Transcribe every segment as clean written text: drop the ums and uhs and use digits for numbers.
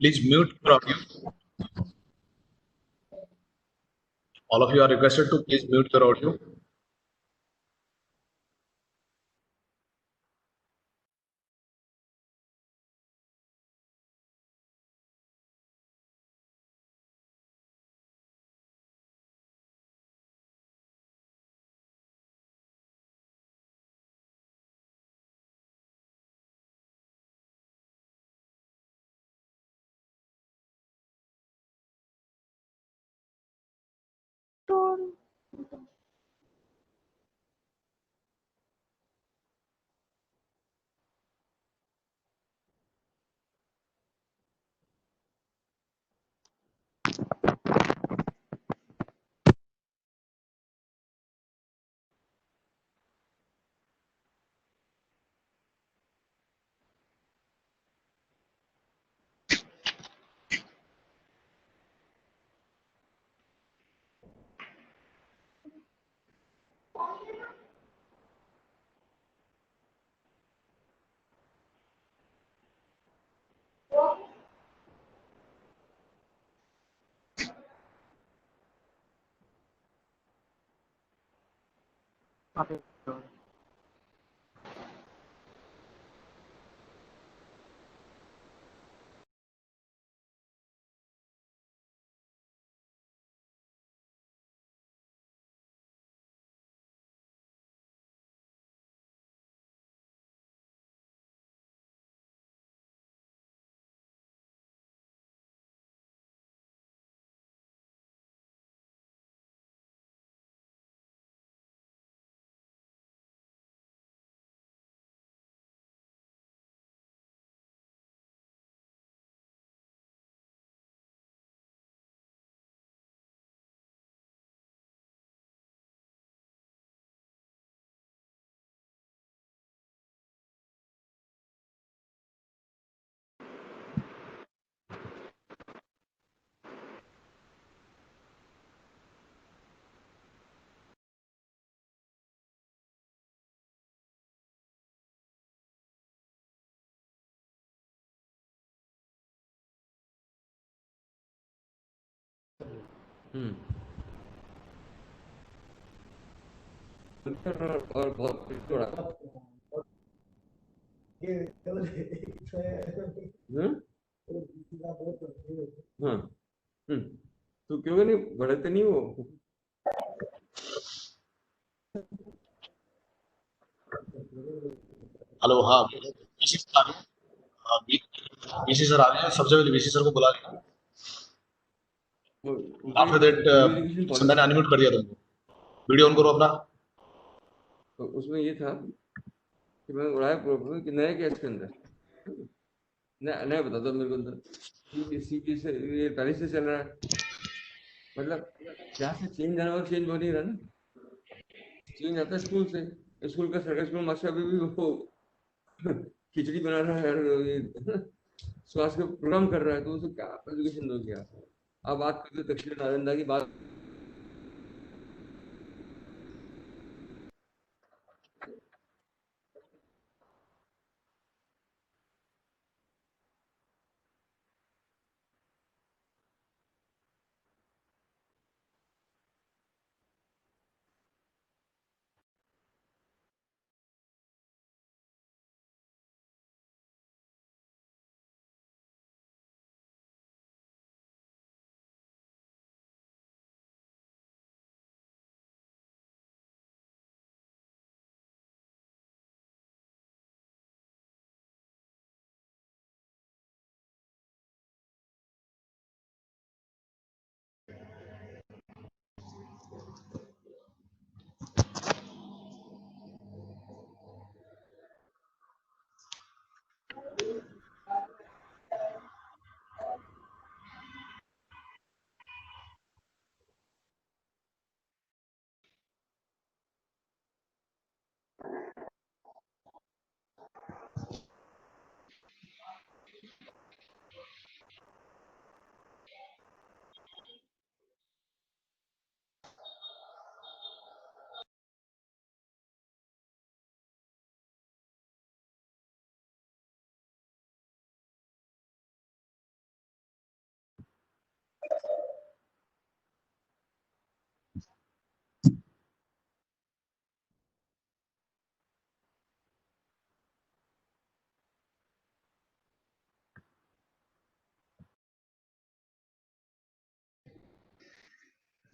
Please mute your audio. All of you are requested to please mute your audio. और बहुत थोड़ा हाँ तो क्यों नहीं बढ़ते नहीं वो हेलो, हाँ, वीसी सर आ गए। हाँ, वीसी सर आ गए। सबसे पहले वीसी सर को बुला लेना। आफ्टर दैट एजुकेशन संध्या ने पॉलिसी अनम्यूट कर दिया तुमको। वीडियो ऑन करो अपना। तो उसमें ये था कि मैं उड़ाया प्रॉब्लम कि नया क्या इसके अंदर नया नया बता दो मेरे को अंदर सी से ये पहले से चल रहा है मतलब क्या से चेंज आना और चेंज हो नहीं रहा ना चेंज आता है स्कूल से स्कूल का सरकारी स्कूल मास्टर अभी भी वो खिचड़ी बना रहा है और ये स्वास्थ्य का प्रोग्राम कर रहा है तो उसे क्या एजुकेशन दो क्या आप बात करते दक्षिण नालंदा की बात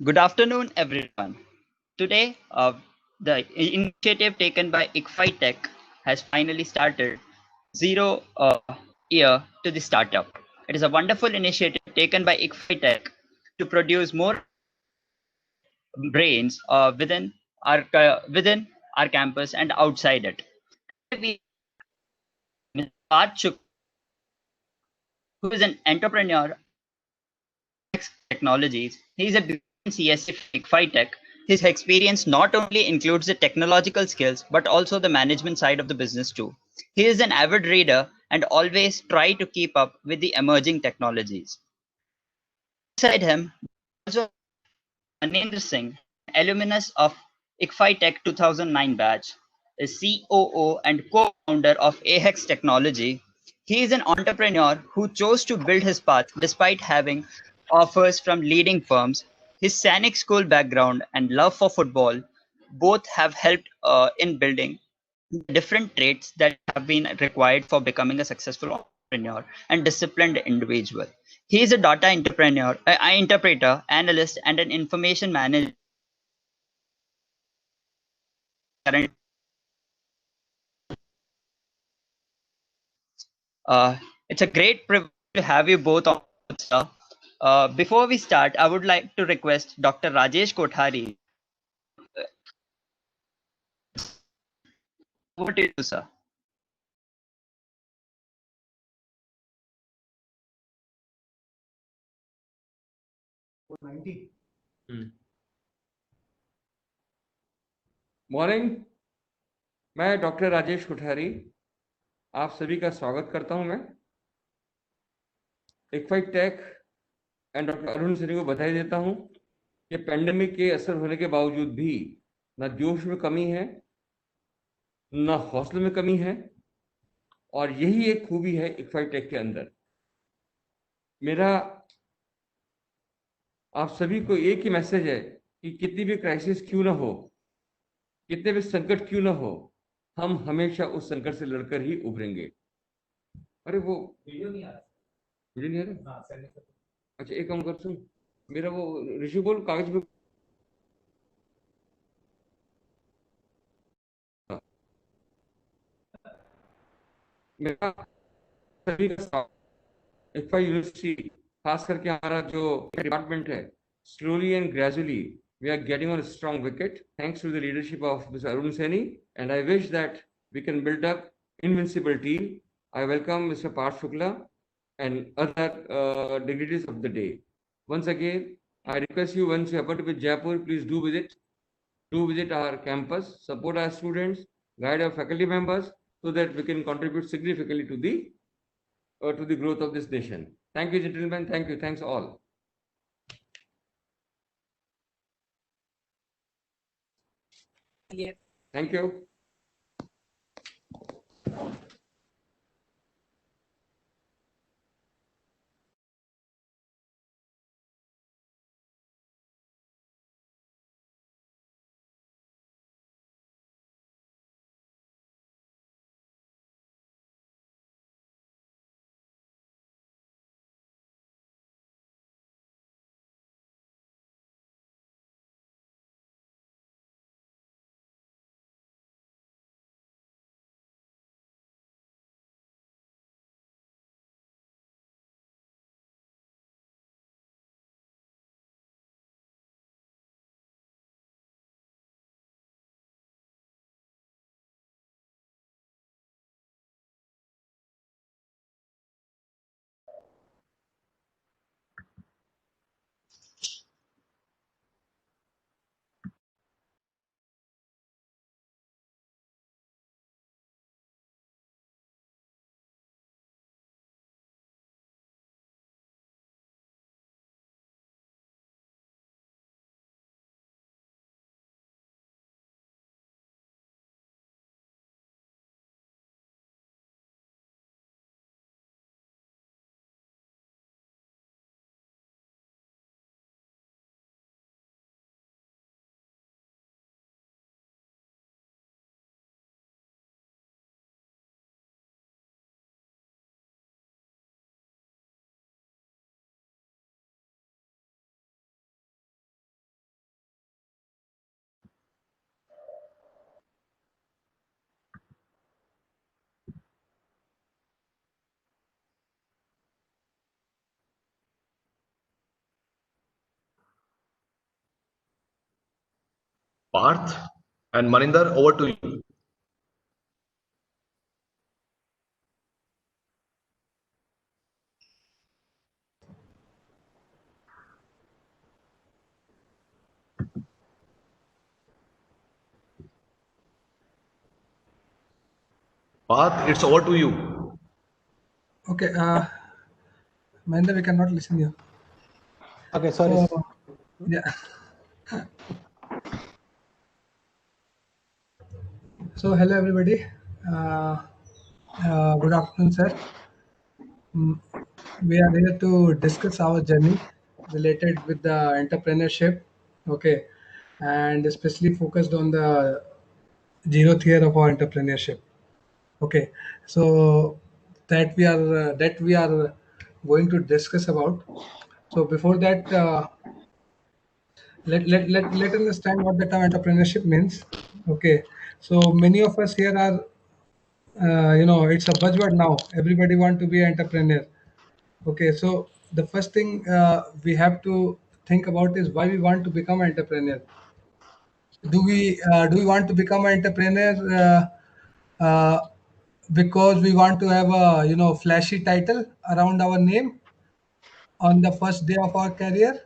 Good afternoon, everyone. Today, the initiative taken by ICFI Tech has finally started. Zero year to the startup. It is a wonderful initiative taken by ICFI Tech to produce more brains within our campus and outside it. We Mr. Parth Chuk, who is an entrepreneur technologies. He is a CSC ICFI Tech. His experience not only includes the technological skills but also the management side of the business too. He is an avid reader and always try to keep up with the emerging technologies. Beside him, also Manendra Singh, alumnus of ICFI Tech 2009 batch, is COO and co-founder of AHEX Technology. He is an entrepreneur who chose to build his path despite having offers from leading firms. His Sanic school background and love for football both have helped in building different traits that have been required for becoming a successful entrepreneur and disciplined individual. He is a data entrepreneur, interpreter, analyst, and an information manager. Uh, it's a great privilege to have you both on, sir. Before we start, I would like to request Dr. Rajesh Kothari. Over to you, sir. Morning. मैं doctor Rajesh Kothari आप सभी का स्वागत करता हूं। मैं ICFI tech and doctor Arun Saini को बधाई देता हूं कि पेंडेमिक के असर होने के बावजूद भी न जोश में कमी है न हौसले में कमी है, और यही एक खूबी है ICFI टेक के अंदर। मेरा आप सभी को एक ही मैसेज है कि कितनी भी क्राइसिस क्यों ना हो, कितने भी संकट क्यों ना हो, हम हमेशा उस संकट से लड़कर ही उभरेंगे। अरे वो वीडियो नहीं आ रहा, वीडियो नहीं आ रहा। अच्छा एक काम कर, सुन मेरा वो ऋषि बोल कागज पे मेरा सभी का ICFI यूनिवर्सिटी, खास करके हमारा जो डिपार्टमेंट है, slowly and gradually we are getting on a strong wicket thanks to the leadership of Mr. Arun Seni, and I wish that we can build up invincible team. I welcome Mr. Parth Shukla and other dignitaries of the day. Once again, I request you, once you happen to be Jaipur, please do visit our campus, support our students, guide our faculty members, so that we can contribute significantly to the growth of this nation. Thank you, gentlemen. Thank you. Thanks all. Thank you. Parth and Maninder, over to you. Parth, it's over to you. Okay, Mahendra, we cannot listen you. Okay, sorry. So, yeah. So, hello everybody. Good afternoon, sir. We are here to discuss our journey related with the entrepreneurship. Okay, and especially focused on the zeroth year of our entrepreneurship. Okay, so that we are going to discuss about. So before that, let understand what the term entrepreneurship means. Okay, so many of us here are, it's a buzzword now. Everybody want to be an entrepreneur. Okay, so the first thing we have to think about is why we want to become an entrepreneur. Do we want to become an entrepreneur because we want to have a flashy title around our name on the first day of our career,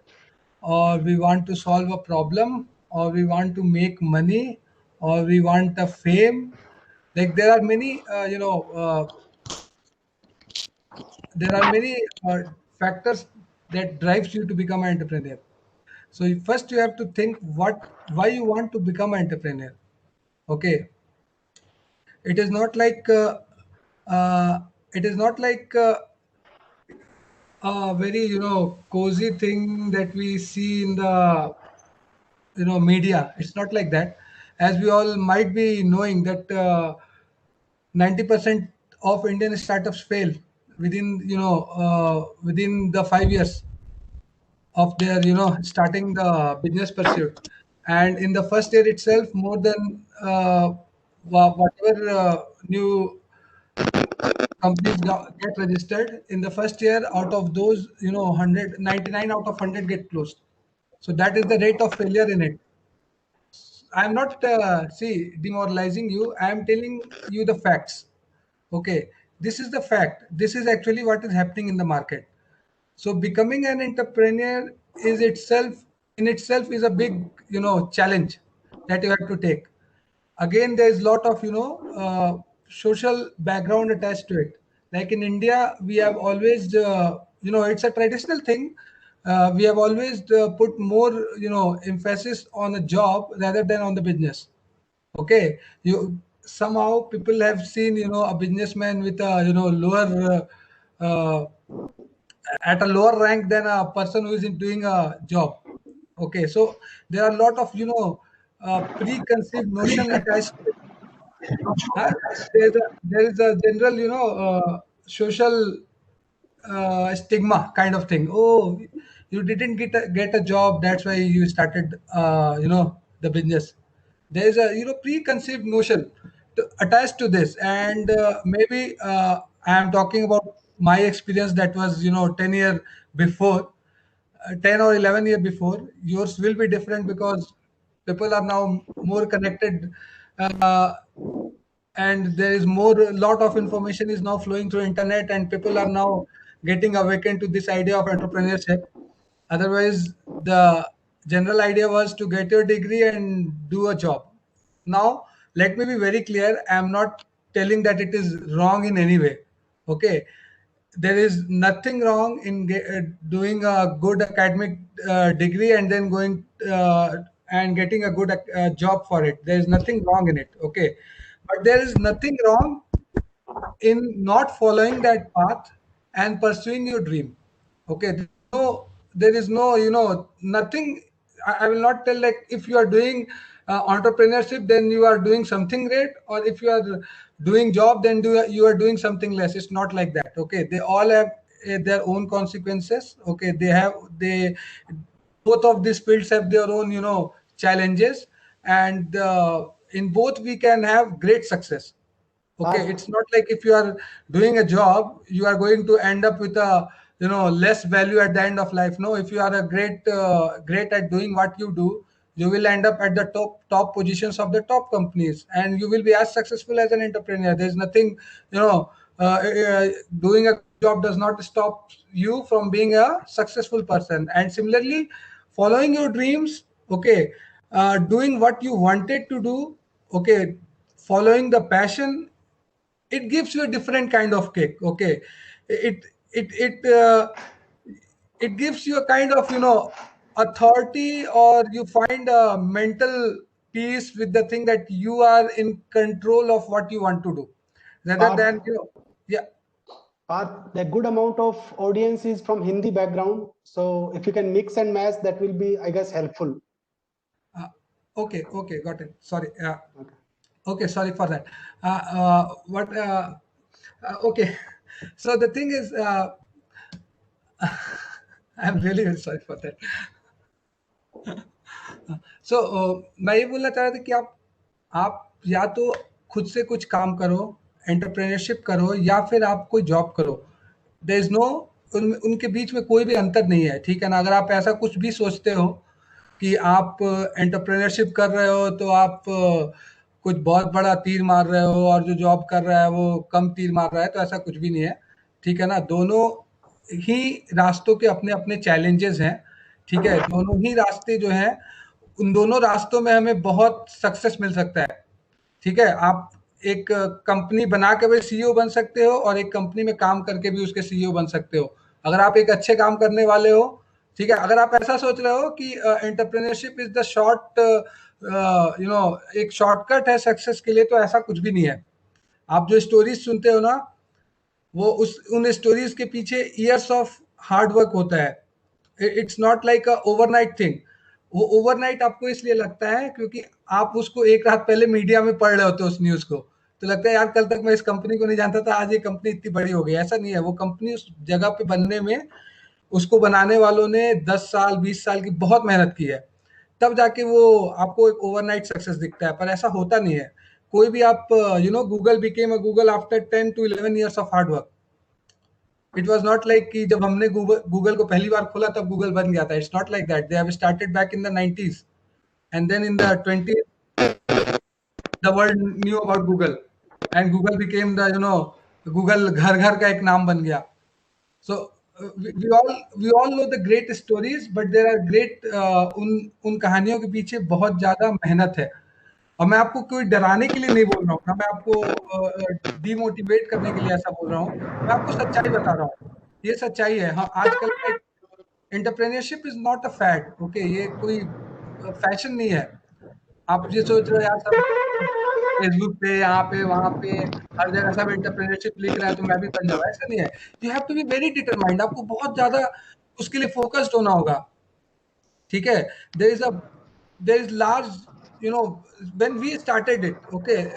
or we want to solve a problem, or we want to make money, or we want a fame? Like there are many factors that drives you to become an entrepreneur. So first you have to think why you want to become an entrepreneur. Okay, it is not like uh, it is not like a very cozy thing that we see in the media. It's not like that. As we all might be knowing that 90% of Indian startups fail within the 5 years of their starting the business pursuit. And in the first year itself, more than whatever new companies get registered in the first year, out of those 199 out of 100 get closed. So that is the rate of failure in it. I'm not demoralizing you. I'm telling you the facts. Okay, this is the fact. This is actually what is happening in the market. So becoming an entrepreneur is itself is a big challenge that you have to take. Again, there is lot of social background attached to it. Like in India, we have always it's a traditional thing. We have always put more emphasis on a job rather than on the business. Okay, you somehow people have seen a businessman with a lower at a lower rank than a person who is doing a job. Okay, so there are a lot of preconceived notion attached to it. There is a general social stigma kind of thing. Oh, you didn't get a job, that's why you started the business. There is a preconceived notion attached to this. And maybe I am talking about my experience that was 10 year before, 10 or 11 year before. Yours will be different because people are now more connected, uh, and there is more, lot of information is now flowing through internet, and people are now getting awakened to this idea of entrepreneurship. Otherwise, the general idea was to get your degree and do a job. Now, let me be very clear. I am not telling that it is wrong in any way. Okay, there is nothing wrong in doing a good academic degree and then going and getting a good job for it. There is nothing wrong in it. Okay, but there is nothing wrong in not following that path and pursuing your dream. Okay, there is no nothing. I will not tell, like, if you are doing entrepreneurship then you are doing something great, or if you are doing job then you are doing something less. It's not like that. Okay, they all have their own consequences. Okay, they both of these fields have their own challenges, and in both we can have great success. Okay, it's not like if you are doing a job you are going to end up with a less value at the end of life. No, if you are a great at doing what you do, you will end up at the top positions of the top companies, and you will be as successful as an entrepreneur. There's nothing, doing a job does not stop you from being a successful person. And similarly, following your dreams, okay, doing what you wanted to do, okay, following the passion, it gives you a different kind of kick. Okay, it it it uh, it gives you a kind of, authority, or you find a mental peace with the thing that you are in control of what you want to do, rather than, Parth, yeah. the good amount of audience is from Hindi background. So if you can mix and match, that will be, I guess, helpful. Okay, got it. Sorry. Okay. Okay, sorry for that. What? Okay. So the thing is, I'm really, really sorry for that. सो मैं ये बोलना चाह रहा था कि आप या तो खुद से कुछ काम करो, एंटरप्रेन्योरशिप करो, या फिर आप कोई जॉब करो. देयर इज नो, उनके बीच में कोई भी अंतर नहीं है, ठीक है ना. अगर आप ऐसा कुछ भी सोचते हो कि आप एंटरप्रेन्योरशिप कर रहे हो तो आप कुछ बहुत बड़ा तीर मार रहे हो, और जो जॉब कर रहा है वो कम तीर मार रहा है, तो ऐसा कुछ भी नहीं है, ठीक है ना. दोनों ही रास्तों के अपने अपने चैलेंजेस हैं, ठीक है. दोनों ही रास्ते जो हैं, उन दोनों रास्तों में हमें बहुत सक्सेस मिल सकता है, ठीक है. आप एक कंपनी बना के भी सीईओ बन सकते हो, और एक कंपनी में काम करके भी उसके सीईओ बन सकते हो, अगर आप एक अच्छे काम करने वाले हो, ठीक है. अगर आप ऐसा सोच रहे हो कि एंटरप्रेन्योरशिप इज द शॉर्ट, एक शॉर्टकट है सक्सेस के लिए, तो ऐसा कुछ भी नहीं है. आप जो स्टोरीज सुनते हो ना, वो उन स्टोरीज के पीछे ईयर्स ऑफ हार्ड वर्क होता है. It's not like a overnight thing. वो ओवरनाइट आपको इसलिए लगता है क्योंकि आप उसको एक रात पहले मीडिया में पढ़ रहे होते हो उस न्यूज को, तो लगता है यार कल तक मैं इस कंपनी को नहीं जानता था, आज ये कंपनी इतनी बड़ी हो गई. ऐसा नहीं है. वो कंपनी उस जगह पे बनने में, उसको बनाने वालों ने 10 साल 20 साल की बहुत मेहनत की है, तब जाके वो आपको एक ओवरनाइट सक्सेस दिखता है. पर ऐसा होता नहीं है. कोई भी आप, Google became a Google after 10 to 11 years of hard work. It was not like कि जब हमने गूगल को पहली बार खोला तब गूगल बन गया था. It's not like that. They have started back in the 90s, and then in the 20s the world knew about Google, and Google became the, Google घर घर का एक नाम बन गया. सो we all know the great stories, but there are great, उन कहानियों के पीछे बहुत ज्यादा मेहनत है. और मैं आपको कोई डराने के लिए नहीं बोल रहा हूँ ना, मैं आपको डिमोटिवेट करने के लिए ऐसा बोल रहा हूँ. मैं आपको सच्चाई बता रहा हूँ. ये सच्चाई है. हाँ, आजकल का entrepreneurship is not a fad. Okay, ये कोई फैशन नहीं है. आप ये सोच रहे हो यार सब फेसबुक पे, यहाँ पे, वहाँ पे, हर जगह सब एंटरप्रेन्योरशिप लिख रहा है तो मैं भी बन जाऊँ, ऐसा नहीं है. You have to be very determined. आपको बहुत ज्यादा उसके लिए फोकस्ड होना होगा, ठीक है. there is large, when we started it, okay,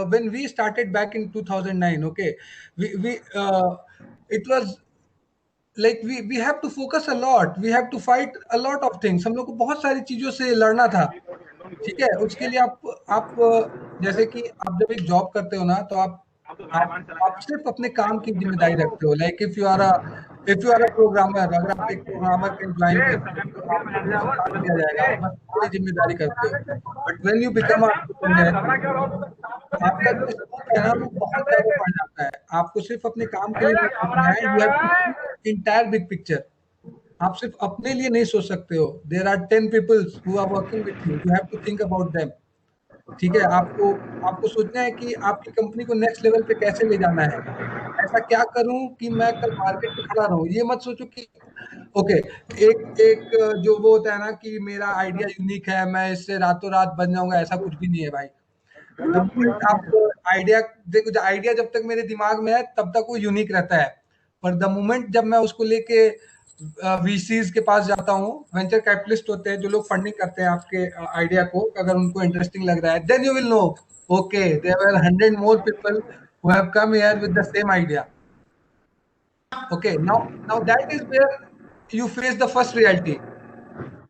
when we started back in 2009, okay, we it was like we have to focus a lot, we have to fight a lot of things. हम लोग को बहुत सारी चीजों से लड़ना था, ठीक है. उसके लिए आप जैसे कि आप जब एक जॉब करते हो ना, तो आप सिर्फ अपने काम की जिम्मेदारी रखते हो. Like if you are a programmer, अगर आप एक प्रोग्रामर के ज्वाइन करते हो तो आपको बस काम दिया जाएगा, आप बस पूरी जिम्मेदारी करते हो. बट व्हेन यू बिकम आपका जो स्कोप है ना, वो बहुत ज्यादा बढ़ जाता है. आपको सिर्फ अपने काम के लिए नहीं सोचना है. You have to entire big picture. आप सिर्फ अपने लिए नहीं सोच सकते हो. There are 10 peoples who are working with you. You have to think about them, ठीक है. आपको सोचना है कि आपकी कंपनी को नेक्स्ट लेवल पे कैसे ले जाना है. ऐसा क्या करूं कि मैं कल मार्केट में खड़ा रहूं. ये मत सोचो कि ओके, एक जो वो होता है ना कि मेरा आइडिया यूनिक है, मैं इससे रातों रात बन जाऊंगा, ऐसा कुछ भी नहीं है भाई. द मोमेंट आप आइडिया देखो, आइडिया जब तक मेरे दिमाग में है तब तक वो यूनिक रहता है, पर द मोमेंट जब मैं उसको लेके वीसीज के पास जाता हूँ, वेंचर कैपिटलिस्ट होते हैं जो लोग फंडिंग करते हैं आपके आइडिया को, अगर उनको इंटरेस्टिंग लग रहा है, then you will know okay there were 100 more people who have come here with the same idea. Okay, now that is where you face the first reality,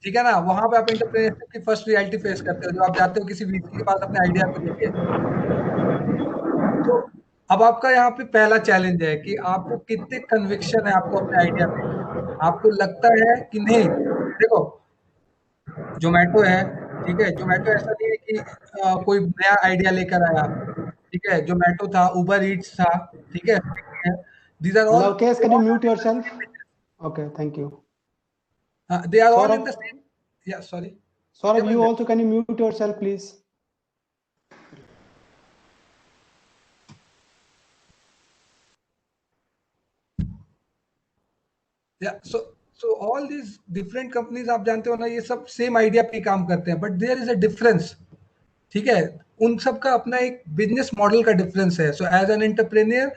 ठीक है ना. वहां पे आप एंटरप्रेन्योरशिप की फर्स्ट रियलिटी फेस करते हो, जब आप जाते हो किसी वीसी के पास अपने आइडिया को लेके. तो अब आपका यहाँ पे पहला चैलेंज है कि आपको कितने कन्विक्शन है आपको अपने आइडिया पे. आपको लगता है कि नहीं. देखो, जोमेटो है, ठीक है, जोमेटो ऐसा नहीं है कि कोई नया आइडिया लेकर आया, ठीक है, जोमेटो था, उबर ईट्स था, ठीक है, these are all Lokesh, can you mute yourself? Okay, thank you. they are all in Saurabh, the same. Yeah, sorry. Saurabh, Yeah, you but also can you mute yourself, please? yeah, so all these different companies आप जानते हो ना, ये सब same idea पे काम करते हैं, but there is a difference, ठीक है, उन सब का अपना एक बिजनेस मॉडल का डिफरेंस है. So as an entrepreneur,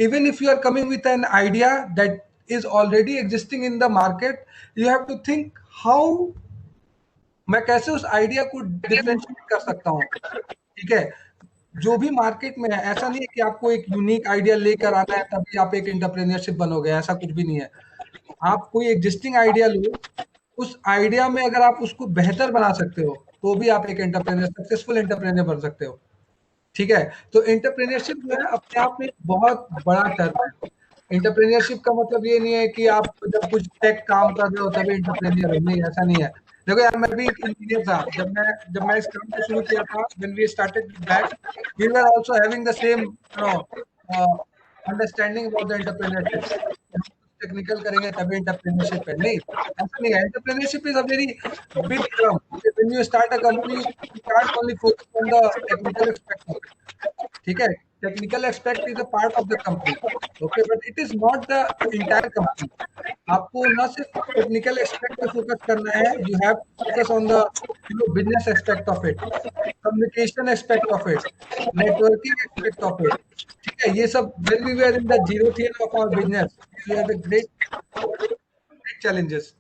even if you are coming with an idea that is already existing in the market, you have to think how मैं कैसे उस आइडिया को डिफरेंशिएट कर सकता हूँ, ठीक है. जो भी मार्केट में है, ऐसा नहीं है कि आपको एक यूनिक आइडिया लेकर आना है तभी आप एक एंटरप्रेन्योरशिप बनोगे, ऐसा कुछ भी नहीं है. आप कोई एग्जिस्टिंग आइडिया लो, उस आइडिया में अगर आप उसको बेहतर बना सकते हो, तो भी आप एक एंटरप्रेन्योर, सक्सेसफुल एंटरप्रेन्योर बन सकते हो, ठीक है. तो एंटरप्रेन्योरशिप जो है अपने आप में एक बहुत बड़ा टर्म है. एंटरप्रेन्योरशिप का मतलब ये नहीं है कि आप जब कुछ टेक काम कर रहे हो तभी एंटरप्रेन्योर हो, नहीं, ऐसा नहीं है. देखो यार, मैं भी इंजीनियर था, जब मैं इस काम को शुरू किया था, when we started that, we were also having the same understanding about the entrepreneurship. Technical करेंगे तभी एंटरप्रेन्योरशिप है, नहीं, ऐसा नहीं है. Entrepreneurship is a very big term. When you start a company, you can't only focus on the technical aspect, ठीक है. Technical aspect is a part of the company, okay, but it is not the entire company. आपको न सिर्फ technical aspect पे focus करना है, you have focus on the business aspect of it, communication aspect of it, networking aspect of it, ठीक है. ये सब when we were in the zero year of our business, we had the great challenges.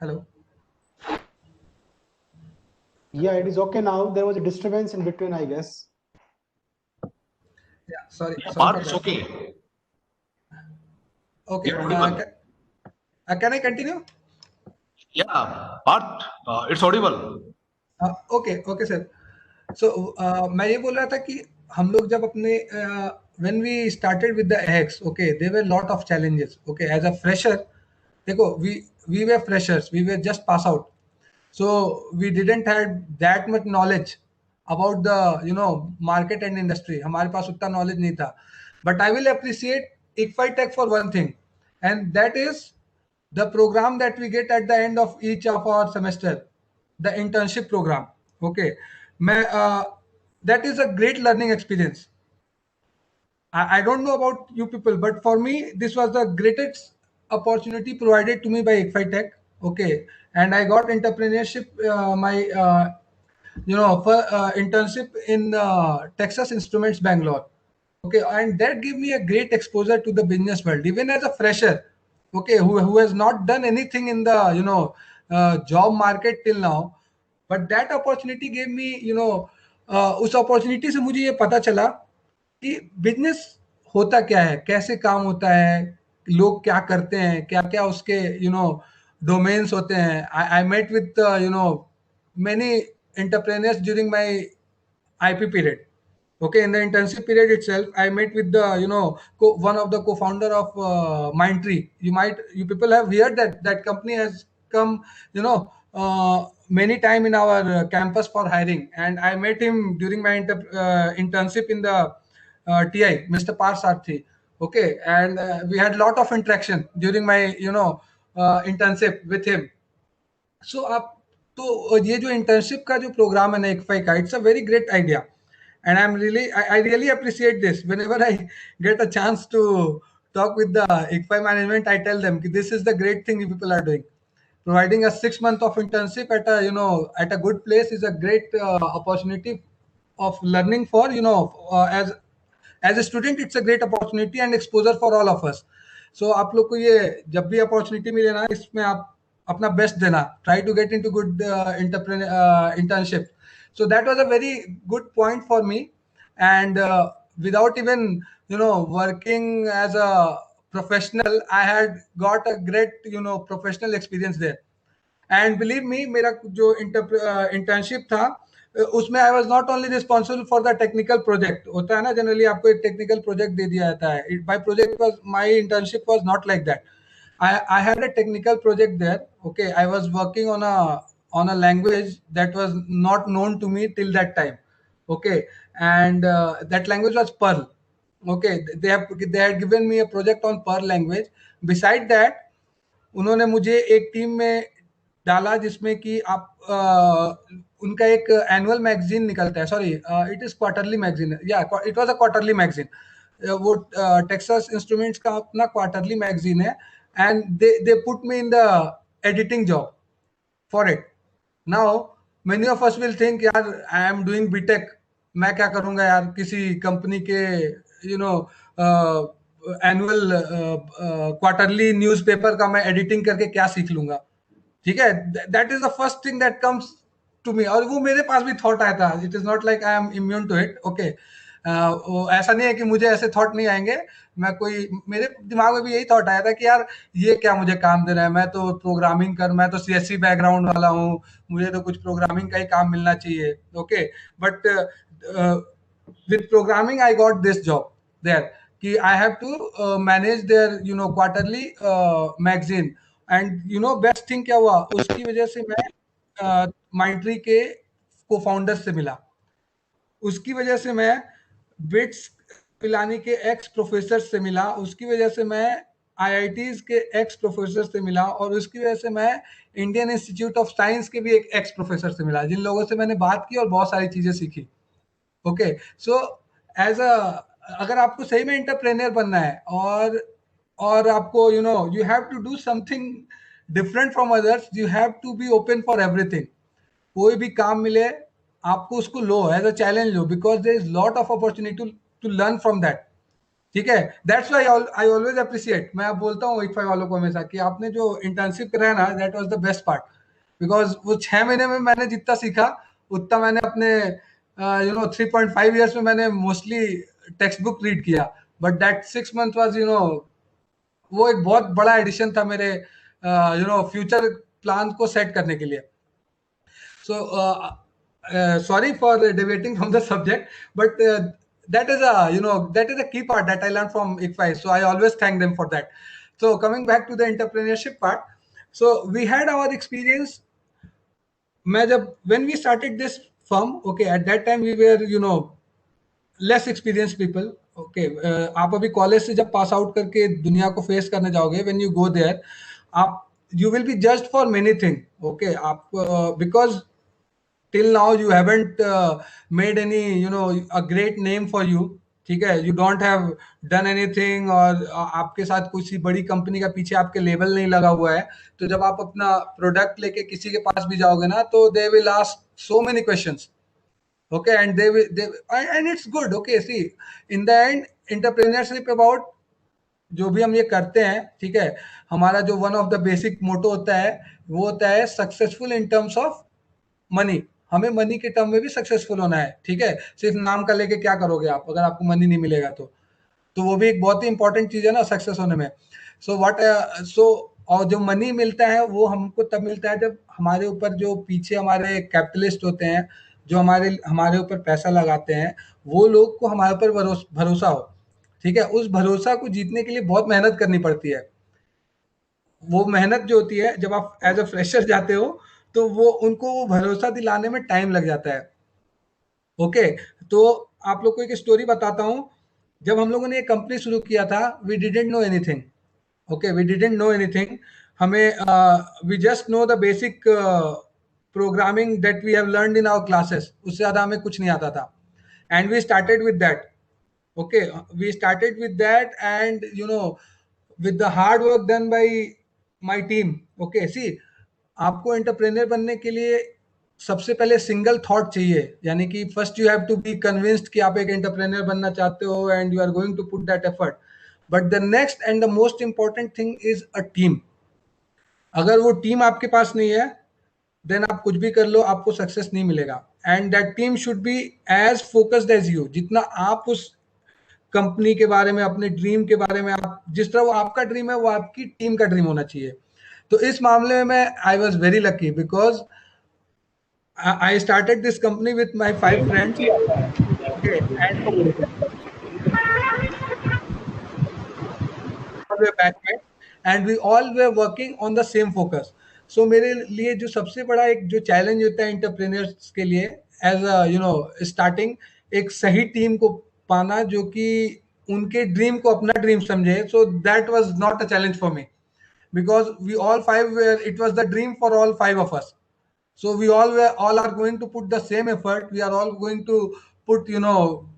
Hello. Yeah, it is okay now. There was a disturbance in between, I guess. Yeah, sorry for Part is that. okay. Okay. You're audible. Can I continue? Yeah, Part, it's audible. Okay, sir. So मैं ये बोल रहा था कि हम लोग जब अपने when we started with the X, okay, there were lot of challenges. Okay, as a fresher, देखो, we were freshers, we were just pass out, so we didn't had that much knowledge about the market and industry. हमारे पास उतना knowledge नहीं था. But I will appreciate ICFI Tech for one thing, and that is the program that we get at the end of each of our semester, the internship program. Okay, मैं that is a great learning experience. I don't know about you people, but for me, this was the greatest opportunity provided to me by ICFI Tech. Okay, and I got entrepreneurship, for internship in Texas Instruments, Bangalore. Okay, and that gave me a great exposure to the business world, even as a fresher. Okay, who has not done anything in the job market till now, but that opportunity gave me उस opportunity से मुझे ये पता चला कि business होता क्या है, कैसे काम होता है, लोग क्या करते हैं, क्या क्या उसके डोमेन्स होते हैं. I met with many entrepreneurs during my IP period. Okay, in the internship period itself, I met with the one of the co-founder of Mindtree. You people have heard that company has come many time in our campus for hiring, and I met him during my internship in the TI, Mr. Parsarthi. Okay, and we had lot of interaction during my internship with him. सो आप तो ये जो internship का जो programme है ना ICFI का, it's a very great idea, and I really appreciate this. Whenever I get a chance to talk with the ICFI management, I tell them this is the great thing you people are doing. Providing a 6 month of internship at a at a good place is a great opportunity of learning for as a student. It's a great opportunity and exposure for all of us. So आप लोग को ये जब भी opportunity मिले ना, इसमें आप अपना बेस्ट देना, try to get into good internship. So that was a very good point for me, and without even working as a professional, I had got a great professional experience there. And believe me, मेरा जो internship था उसमें I was not only responsible for the technical project. होता है ना, generally आपको एक technical project दे दिया जाता है. My project was, my internship was not like that. I had a technical project there. Okay, I was working on a language that was not known to me till that time. Okay, and that language was Perl. Okay, they had given me a project on Perl language. Beside that, उन्होंने मुझे एक team में डाला जिसमें कि आप उनका एक एनुअल मैगजीन निकलता है, sorry it is quarterly magazine, या it was a quarterly magazine, वो टेक्सास इंस्ट्रूमेंट्स का अपना क्वार्टरली मैगजीन है, and they put me in the editing job for it. Now many of us will think यार I am doing BTech, मैं क्या करूंगा यार किसी कंपनी के you know annual quarterly newspaper का मैं एडिटिंग करके क्या सीख लूंगा. ठीक है, that is the first thing that comes to me. और वो मेरे पास भी थॉट आया था. It is not like I am immune to it. Okay, ऐसा नहीं है कि मुझे ऐसे थॉट नहीं आएंगे. मैं कोई, मेरे दिमाग में भी यही थॉट आया था कि यार ये क्या मुझे काम दे रहा है, मैं तो प्रोग्रामिंग मैं तो सीएससी बैकग्राउंड वाला हूँ, मुझे तो कुछ प्रोग्रामिंग का ही काम मिलना चाहिए. Okay, but with programming I got this job there कि I have to manage their quarterly magazine. and best thing क्या हुआ, उसकी वजह से मैं माइंट्री के को-फाउंडर से मिला, उसकी वजह से मैं बिट्स पिलानी के एक्स प्रोफेसर से मिला, उसकी वजह से मैं आईआईटीज के एक्स प्रोफेसर से मिला, और उसकी वजह से मैं इंडियन इंस्टीट्यूट ऑफ साइंस के भी एक एक्स प्रोफेसर से मिला, जिन लोगों से मैंने बात की और बहुत सारी चीजें सीखी. ओके, सो एज अ, अगर आपको सही में एंटरप्रेन्योर बनना है और आपको you have to do something different from others, you have to be open for everything. कोई भी काम मिले आपको उसको लो एज अ चैलेंज लो, because there is lot of opportunity to learn from that. ठीक है, that's why I always appreciate. मैं आप बोलता हूँ इक्फाई वालों को हमेशा कि आपने जो इंटर्नशिप करा है ना, that was the best part, because वो 6 महीने में मैंने जितना सीखा उतना मैंने अपने 3.5 years में मैंने मोस्टली टेक्स्ट बुक रीड किया. बट दैट 6 month वाज वो एक बहुत बड़ा एडिशन था मेरे फ्यूचर प्लान को सेट करने के लिए. So sorry for deviating from the subject, but that is a key part that I learned from ICFI. So I always thank them for that. So coming back to the entrepreneurship part, so we had our experience. When we started this firm, okay, at that time we were less experienced people. Okay, आप अभी college से जब pass out करके दुनिया को face करने जाओगे, when you go there, आप you will be judged for many things. Okay, आप because till now you haven't made any a great name for you. ठीक है, you don't have done anything, और आपके साथ किसी बड़ी कंपनी का पीछे आपके लेवल नहीं लगा हुआ है, तो जब आप अपना प्रोडक्ट लेके किसी के पास भी जाओगे ना, तो they will ask so many questions. Okay, and and it's good. Okay, see, in the end entrepreneurship about जो भी हम ये करते हैं, ठीक है, हमारा जो वन ऑफ द बेसिक मोटो होता है वो होता है successful in terms of money. हमें मनी के टर्म में भी सक्सेसफुल होना है. ठीक है, सिर्फ नाम का लेके क्या करोगे आप अगर आपको मनी नहीं मिलेगा तो वो भी एक बहुत ही इंपॉर्टेंट चीज है ना सक्सेस होने में. सो और जो मनी मिलता है वो हमको तब मिलता है जब हमारे ऊपर जो पीछे हमारे कैपिटलिस्ट होते हैं, जो हमारे ऊपर पैसा लगाते हैं, वो लोग को हमारे ऊपर भरोसा हो. ठीक है, उस भरोसा को जीतने के लिए बहुत मेहनत करनी पड़ती है. वो मेहनत जो होती है जब आप एज अ फ्रेशर जाते हो तो वो उनको वो भरोसा दिलाने में टाइम लग जाता है. ओके, तो आप लोग को एक स्टोरी बताता हूँ. जब हम लोगों ने एक कंपनी शुरू किया था, we didn't know anything. Okay, we didn't know anything. हमें we just know the basic programming that we have learned in our classes. उससे ज़्यादा हमें कुछ नहीं आता था, and we started with that. Okay, we started with that, and with the hard work done by my team. Okay, see, आपको entrepreneur बनने के लिए सबसे पहले सिंगल थॉट चाहिए, यानी कि first you have to be convinced कि आप एक एंटरप्रेन्योर बनना चाहते हो, and you are going to put that effort. But the next and the most important thing is a team. अगर वो टीम आपके पास नहीं है, देन आप कुछ भी कर लो, आपको सक्सेस नहीं मिलेगा. And that team should be as focused as you. जितना आप उस कंपनी के बारे में, अपने ड्रीम के बारे में, आप जिस तरह वो आपका ड्रीम है वो आपकी टीम का ड्रीम होना चाहिए. तो इस मामले में मैं I was very lucky because I started this company with my 5 friends. Okay, and batchmate. and we all were working on the same focus. So मेरे लिए जो सबसे बड़ा एक जो चैलेंज होता है एंटरप्रेन्योर्स के लिए एज अ स्टार्टिंग, एक सही टीम को पाना जो कि उनके ड्रीम को अपना ड्रीम समझे. So that was not a challenge for me because we all five were, it was the dream for all five of us. So we all are going to put the same effort. We are all going to put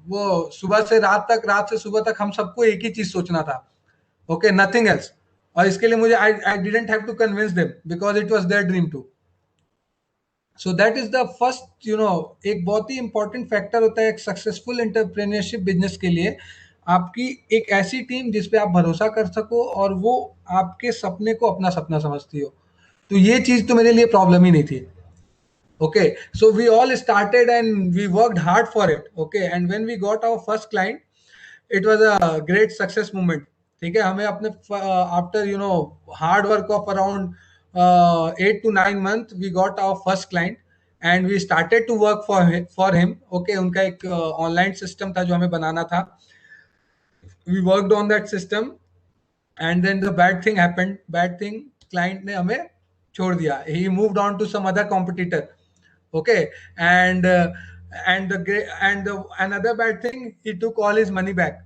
वो सुबह से रात तक, रात से सुबह तक हम सबको एक ही चीज सोचना था. Okay, nothing else. और इसके लिए मुझे I didn't have to convince them because it was their dream too. So that is the first, एक बहुत ही important factor होता है एक successful entrepreneurship business के लिए, आपकी एक ऐसी टीम जिस पे आप भरोसा कर सको और वो आपके सपने को अपना सपना समझती हो. तो ये चीज तो मेरे लिए प्रॉब्लम ही नहीं थी. Okay, so we all started and we worked hard for it. Okay, and when we got our first client, it was a great success moment. ठीक है, हमें अपने after hard work of around 8 to 9 months, we got our first client and we started to work for him. Okay, उनका एक online system था जो हमें बनाना था. We worked on that system and then the bad thing happened. Bad thing, client ने हमें छोड़ दिया. He moved on to some other competitor. Okay, and another bad thing, he took all his money back.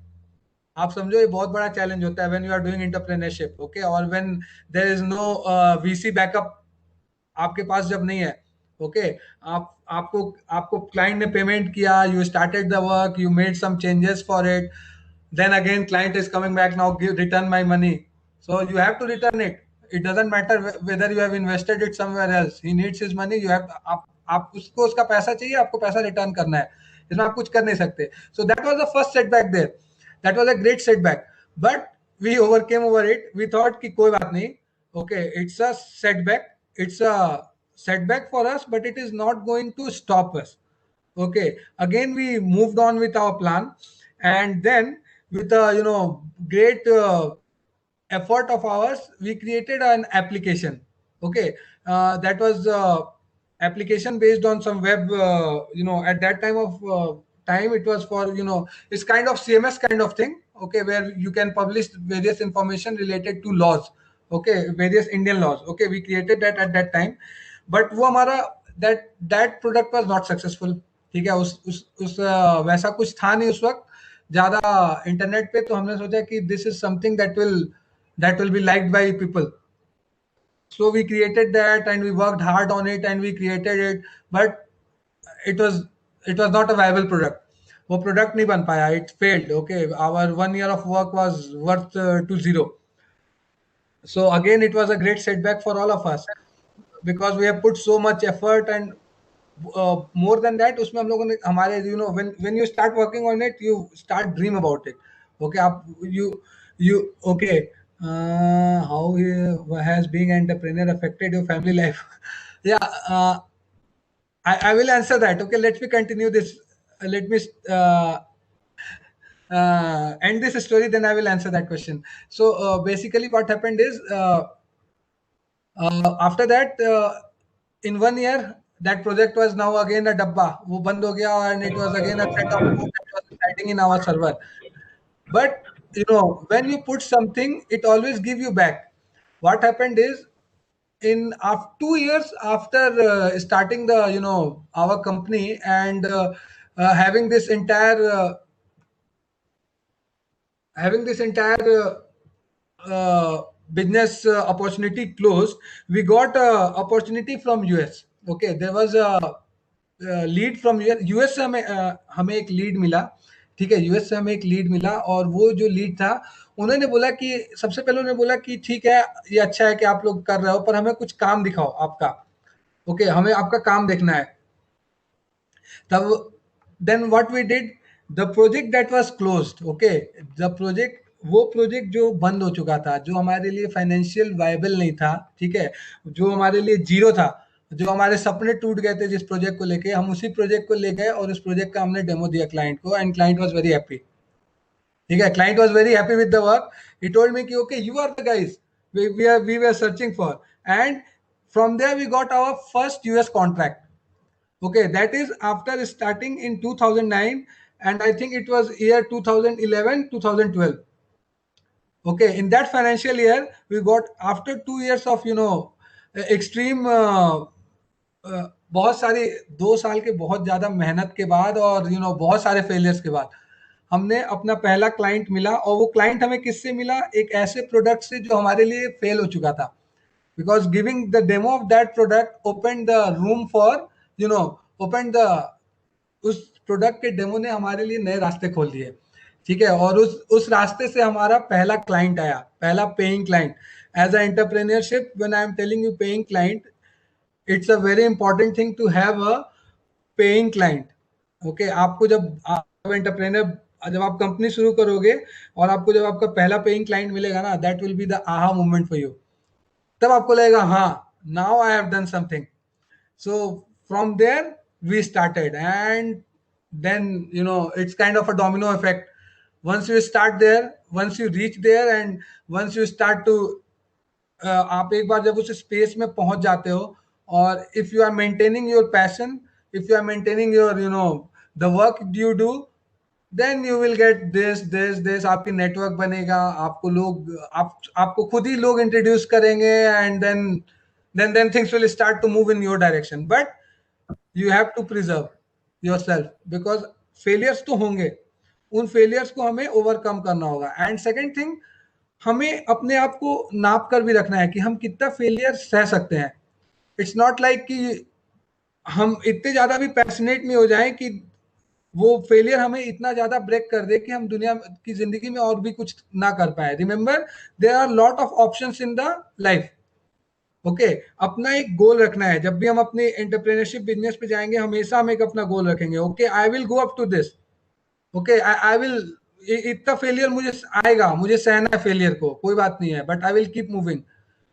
आप समझो ये बहुत बड़ा challenge होता है when you are doing entrepreneurship. Okay, और when there is no VC backup आपके पास जब नहीं है. ओके, आपको क्लाइंट ने पेमेंट किया, you started the work, you made some changes for it, then again client is coming back, now return my money. So you have to return it. It doesn't matter whether you have invested it somewhere else. He needs his money. You have आप उसको उसका पैसा चाहिए, आपको पैसा return करना है. इसमें आप कुछ कर नहीं सकते. So that was the first setback there. That was a great setback, but we overcame over it. We thought कि कोई बात नहीं. Okay, it's a setback. It's a setback for us, but it is not going to stop us. Okay, again we moved on with our plan, and then with a great effort of ours, we created an application. Okay, that was application based on some web. At that time it was for it's kind of CMS kind of thing. Okay, where you can publish various information related to laws. Okay, various Indian laws. Okay, we created that at that time, but वो हमारा that product was not successful. ठीक है, उस वैसा कुछ था नहीं उस वक्त ज्यादा इंटरनेट पे. तो हमने सोचा कि this is something that will be liked by people. So we created that and we worked hard on it and we created it, but it was not a viable product. वो product नहीं बन पाया. It failed. Okay, our 1 year of work was worth to zero. So again it was a great setback for all of us because we have put so much effort and more than that उसमें हम लोगों ने हमारे when you start working on it, you start dream about it. Okay, you okay, how has being an entrepreneur affected your family life? Yeah, I will answer that. Okay, let me continue this. Let me end this story, then I will answer that question. So basically what happened is after that in 1 year that project was now again a dabba. वो बंद हो गया and it was again a set of code that was residing in our server. But when you put something, it always give you back. What happened is in after 2 years after starting the our company and having this entire business opportunity closed, we got a opportunity from US. Okay, there was a lead from US से हमें एक lead मिला. ठीक है, US से हमें एक lead मिला और वो जो लीड था उन्होंने बोला कि सबसे पहले उन्होंने बोला कि ठीक है, ये अच्छा है कि आप लोग कर रहे हो, पर हमें कुछ काम दिखाओ आपका. ओके, हमें आपका काम देखना है. तब then what we did, the project that was closed. Okay, the project, वो प्रोजेक्ट जो बंद हो चुका था, जो हमारे लिए फाइनेंशियल वायबल नहीं था, ठीक है, जो हमारे लिए जीरो था, जो हमारे सपने टूट गए थे जिस प्रोजेक्ट को लेके, हम उसी प्रोजेक्ट को ले गए और उस प्रोजेक्ट का हमने डेमो दिया क्लाइंट को and client was very happy. ठीक है, client was very happy with the work. He told me कि okay, you are the guys we were searching for, and from there we got our first US contract. Okay, that is after starting in 2009 and I think it was year 2011 2012. Okay, in that financial year, we got after 2 years of extreme बहुत सारी 2 साल के बहुत ज्यादा मेहनत के बाद और बहुत सारे फेलियर्स के बाद हमने अपना पहला क्लाइंट मिला और वो क्लाइंट हमें किससे मिला एक ऐसे प्रोडक्ट से जो हमारे लिए फेल हो चुका था because giving the demo of that product opened the room for opened the उस प्रोडक्ट के डेमो ने हमारे लिए नए रास्ते खोल दिए ठीक है और उस रास्ते से हमारा पहला क्लाइंट आया पहला paying client as a entrepreneurship when I am telling you paying client it's a very important thing to have a paying client okay आपको जब आप एंटरप्रेन्योर जब आप कंपनी शुरू करोगे और आपको जब आपका पहला पेइंग क्लाइंट मिलेगा ना that will be the aha moment for you तब आपको लगेगा हाँ now I have done something so from there we started and then it's kind of a domino effect once you start there once you reach there and once you start to आप एक बार जब उस space में पहुंच जाते हो और if you are maintaining your passion if you are maintaining your the work you do then you will get this आपकी नेटवर्क बनेगा आपको लोग आपको खुद ही लोग इंट्रोड्यूस करेंगे and then things will start to move in your direction but you have to preserve yourself because failures तो होंगे उन failures को हमें overcome करना होगा and second thing हमें अपने आप को नाप कर भी रखना है कि हम कितना फेलियर सह सकते हैं इट्स नॉट लाइक कि हम इतने ज्यादा भी पैशनेट नहीं हो जाएं कि वो फेलियर हमें इतना ज्यादा ब्रेक कर दे कि हम दुनिया की जिंदगी में और भी कुछ ना कर पाए remember there are lot of options in the life okay अपना एक गोल रखना है जब भी हम अपने एंटरप्रेन्योरशिप बिजनेस पे जाएंगे हमेशा हम एक अपना गोल रखेंगे okay I will go up to this okay I will इतना फेलियर मुझे आएगा मुझे सहना है फेलियर को कोई बात नहीं है but I will keep moving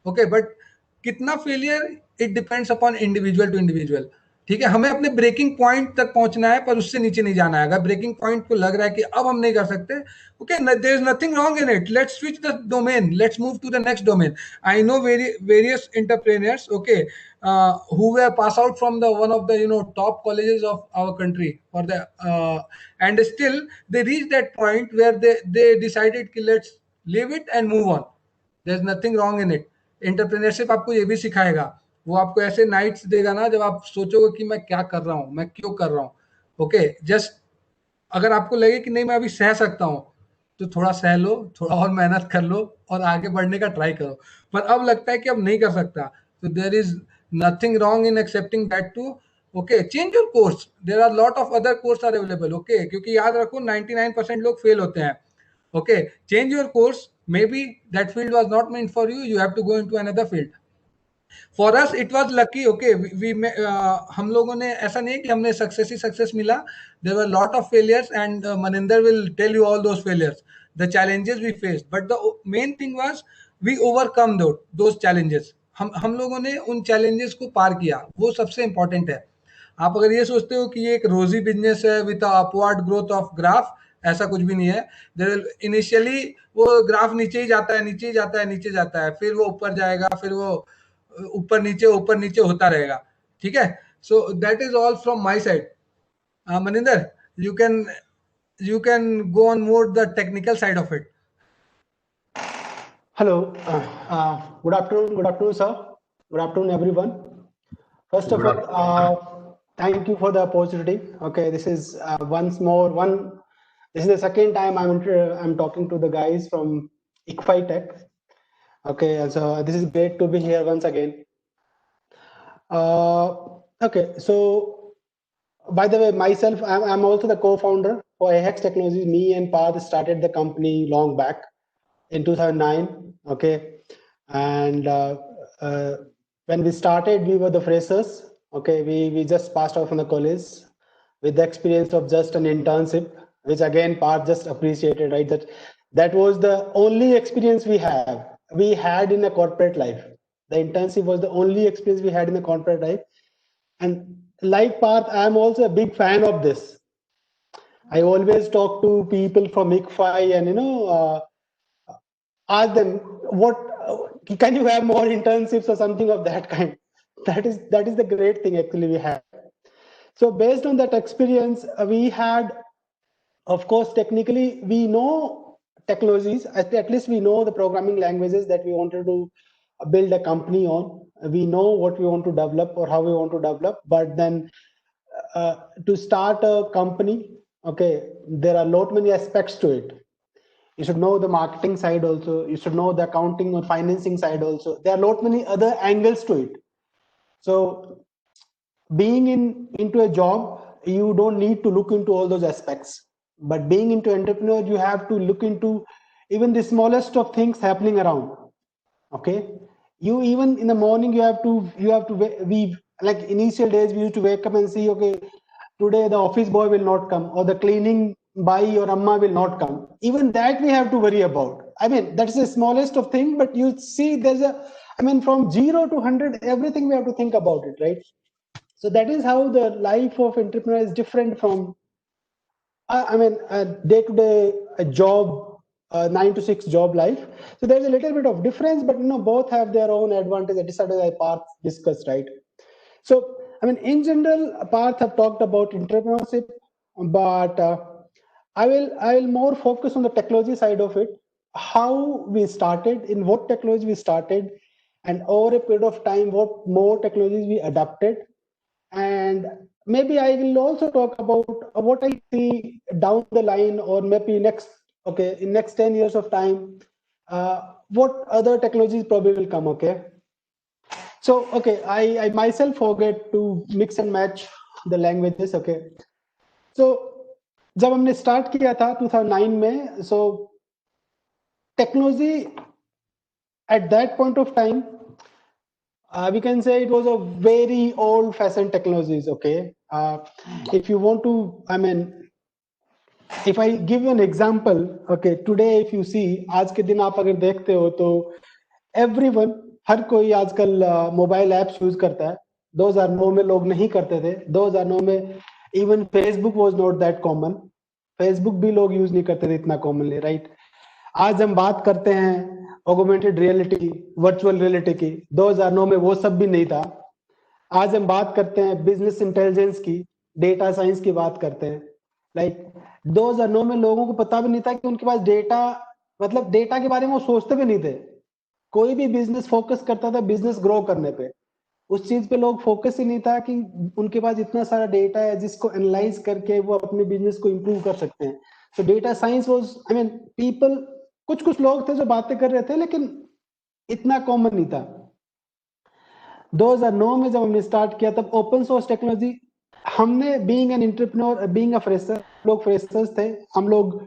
okay but कितना failure it depends upon individual to individual ठीक है हमें अपने ब्रेकिंग पॉइंट तक पहुंचना है पर उससे नीचे नहीं जाना है अगर ब्रेकिंग पॉइंट को लग रहा है कि अब हम नहीं कर सकते okay there is nothing wrong in it let's switch the domain let's move to the next domain I know various entrepreneurs okay who were pass out from the one of the top colleges of our country for the and still they reached that point where they decided ki let's leave it and move on there's nothing wrong in it entrepreneurship आपको ये भी सिखाएगा वो आपको ऐसे nights देगा ना जब आप सोचोगे कि मैं क्या कर रहा हूँ मैं क्यों कर रहा हूँ ओके जस्ट अगर आपको लगे कि नहीं मैं अभी सह सकता हूँ तो थोड़ा सह लो थोड़ा और मेहनत कर लो और आगे बढ़ने का ट्राई करो पर अब लगता है कि अब नहीं कर सकता तो there is nothing wrong in accepting that too okay change your course there are lot of other course are available okay क्योंकि याद रखो 99% लोग फेल होते हैं okay change your course may be that field was not meant for you you have to go into another field for us it was lucky okay हम लोगों ने ऐसा नहीं है कि हमने सक्सेस ही सक्सेस मिला there were lot of failures and Maninder will tell you all those failures the challenges we faced but the main thing was we overcome those challenges हम लोगों ने उन चैलेंजेस को पार किया वो सबसे इंपॉर्टेंट है आप अगर ये सोचते हो कि ये एक रोजी बिजनेस है with upward growth of graph ऐसा कुछ भी नहीं है इनिशियली वो ग्राफ नीचे ही जाता है नीचे ही जाता है नीचे जाता है फिर वो ऊपर जाएगा फिर वो ऊपर नीचे होता रहेगा ठीक है so that is all from my side Maninder you can go on more the technical side of it Hello, good afternoon sir, good afternoon everyone. First of all, thank you for the opportunity. Okay, this is this is the second time I'm talking to the guys from ICFI Tech. Okay, so this is great to be here once again. Okay, so by the way, myself, I'm also the co-founder for AHEX Technologies. Me and Parth started the company long back in 2009. Okay, and when we started, we were the freshers. Okay, we just passed out from the college with the experience of just an internship, which again Parth just appreciated, right? That was the only experience we had in a corporate life. The internship was the only experience we had in the corporate life, and like Parth, I'm also a big fan of this. I always talk to people from ICFI and ask them what can you have more internships or something of that kind. That is the great thing actually we have. So based on that experience, we had, of course, technically we know technologies. At least we know the programming languages that we wanted to build a company on. We know what we want to develop or how we want to develop, but then to start a company, okay, there are lot many aspects to it. You should know the marketing side also. You should know the accounting or financing side also. There are lot many other angles to it. So being into a job, you don't need to look into all those aspects. But being into entrepreneur, you have to look into even the smallest of things happening around. Okay, you even in the morning you have to we like initial days we used to wake up and see, okay, today the office boy will not come or the cleaning bai or amma will not come. Even that we have to worry about. I mean, that's the smallest of thing, but you see there's a, I mean, from 0 to 100, everything we have to think about it, right? So that is how the life of entrepreneur is different from I mean, a day-to-day job, 9 to 6 job life. So there's a little bit of difference, but both have their own advantage and disadvantage. Parth discussed, right? So I mean, in general, Parth have talked about entrepreneurship, but I will more focus on the technology side of it. How we started, in what technology we started, and over a period of time, what more technologies we adapted. And maybe I will also talk about what I see down the line, or maybe in next 10 years of time, what other technologies probably will come. Okay, so okay, I myself forget to mix and match the languages. Okay, so जब हमने start किया था 2009 में, so technology at that point of time, we can say it was a very old-fashioned technologies. Okay, if you want to, I mean, if I give you an example, okay, today if you see, आज के दिन आप अगर देखते हो तो everyone, हर कोई आजकल मोबाइल एप्स यूज करता है. 2009 में लोग नहीं करते थे. 2009 में even Facebook was not that common. Facebook भी लोग यूज नहीं करते थे इतना कॉमनली, राइट? आज हम बात करते हैं ऑगमेंटेड रियलिटी, वर्चुअल रियलिटी की. 2009 में वो सब भी नहीं था. आज हम बात करते हैं बिजनेस इंटेलिजेंस की, डेटा साइंस की बात करते हैं. लाइक 2009 में लोगों को पता भी नहीं था कि उनके पास डेटा, मतलब डेटा के बारे में वो सोचते भी नहीं थे. कोई भी बिजनेस फोकस करता था बिजनेस ग्रो करने पे, उस चीज पे लोग फोकस ही नहीं था कि उनके पास इतना सारा डेटा है जिसको एनालाइज करके वो अपने बिजनेस को इंप्रूव कर सकते हैं. सो data science was, I mean, people, कुछ लोग थे जो बातें कर रहे थे, लेकिन इतना कॉमन नहीं था. 2009 में जब हमने स्टार्ट किया तब ओपन सोर्स टेक्नोलॉजी, हमने being an entrepreneur, being a fresher, लोग फ्रेशर्स थे हम लोग,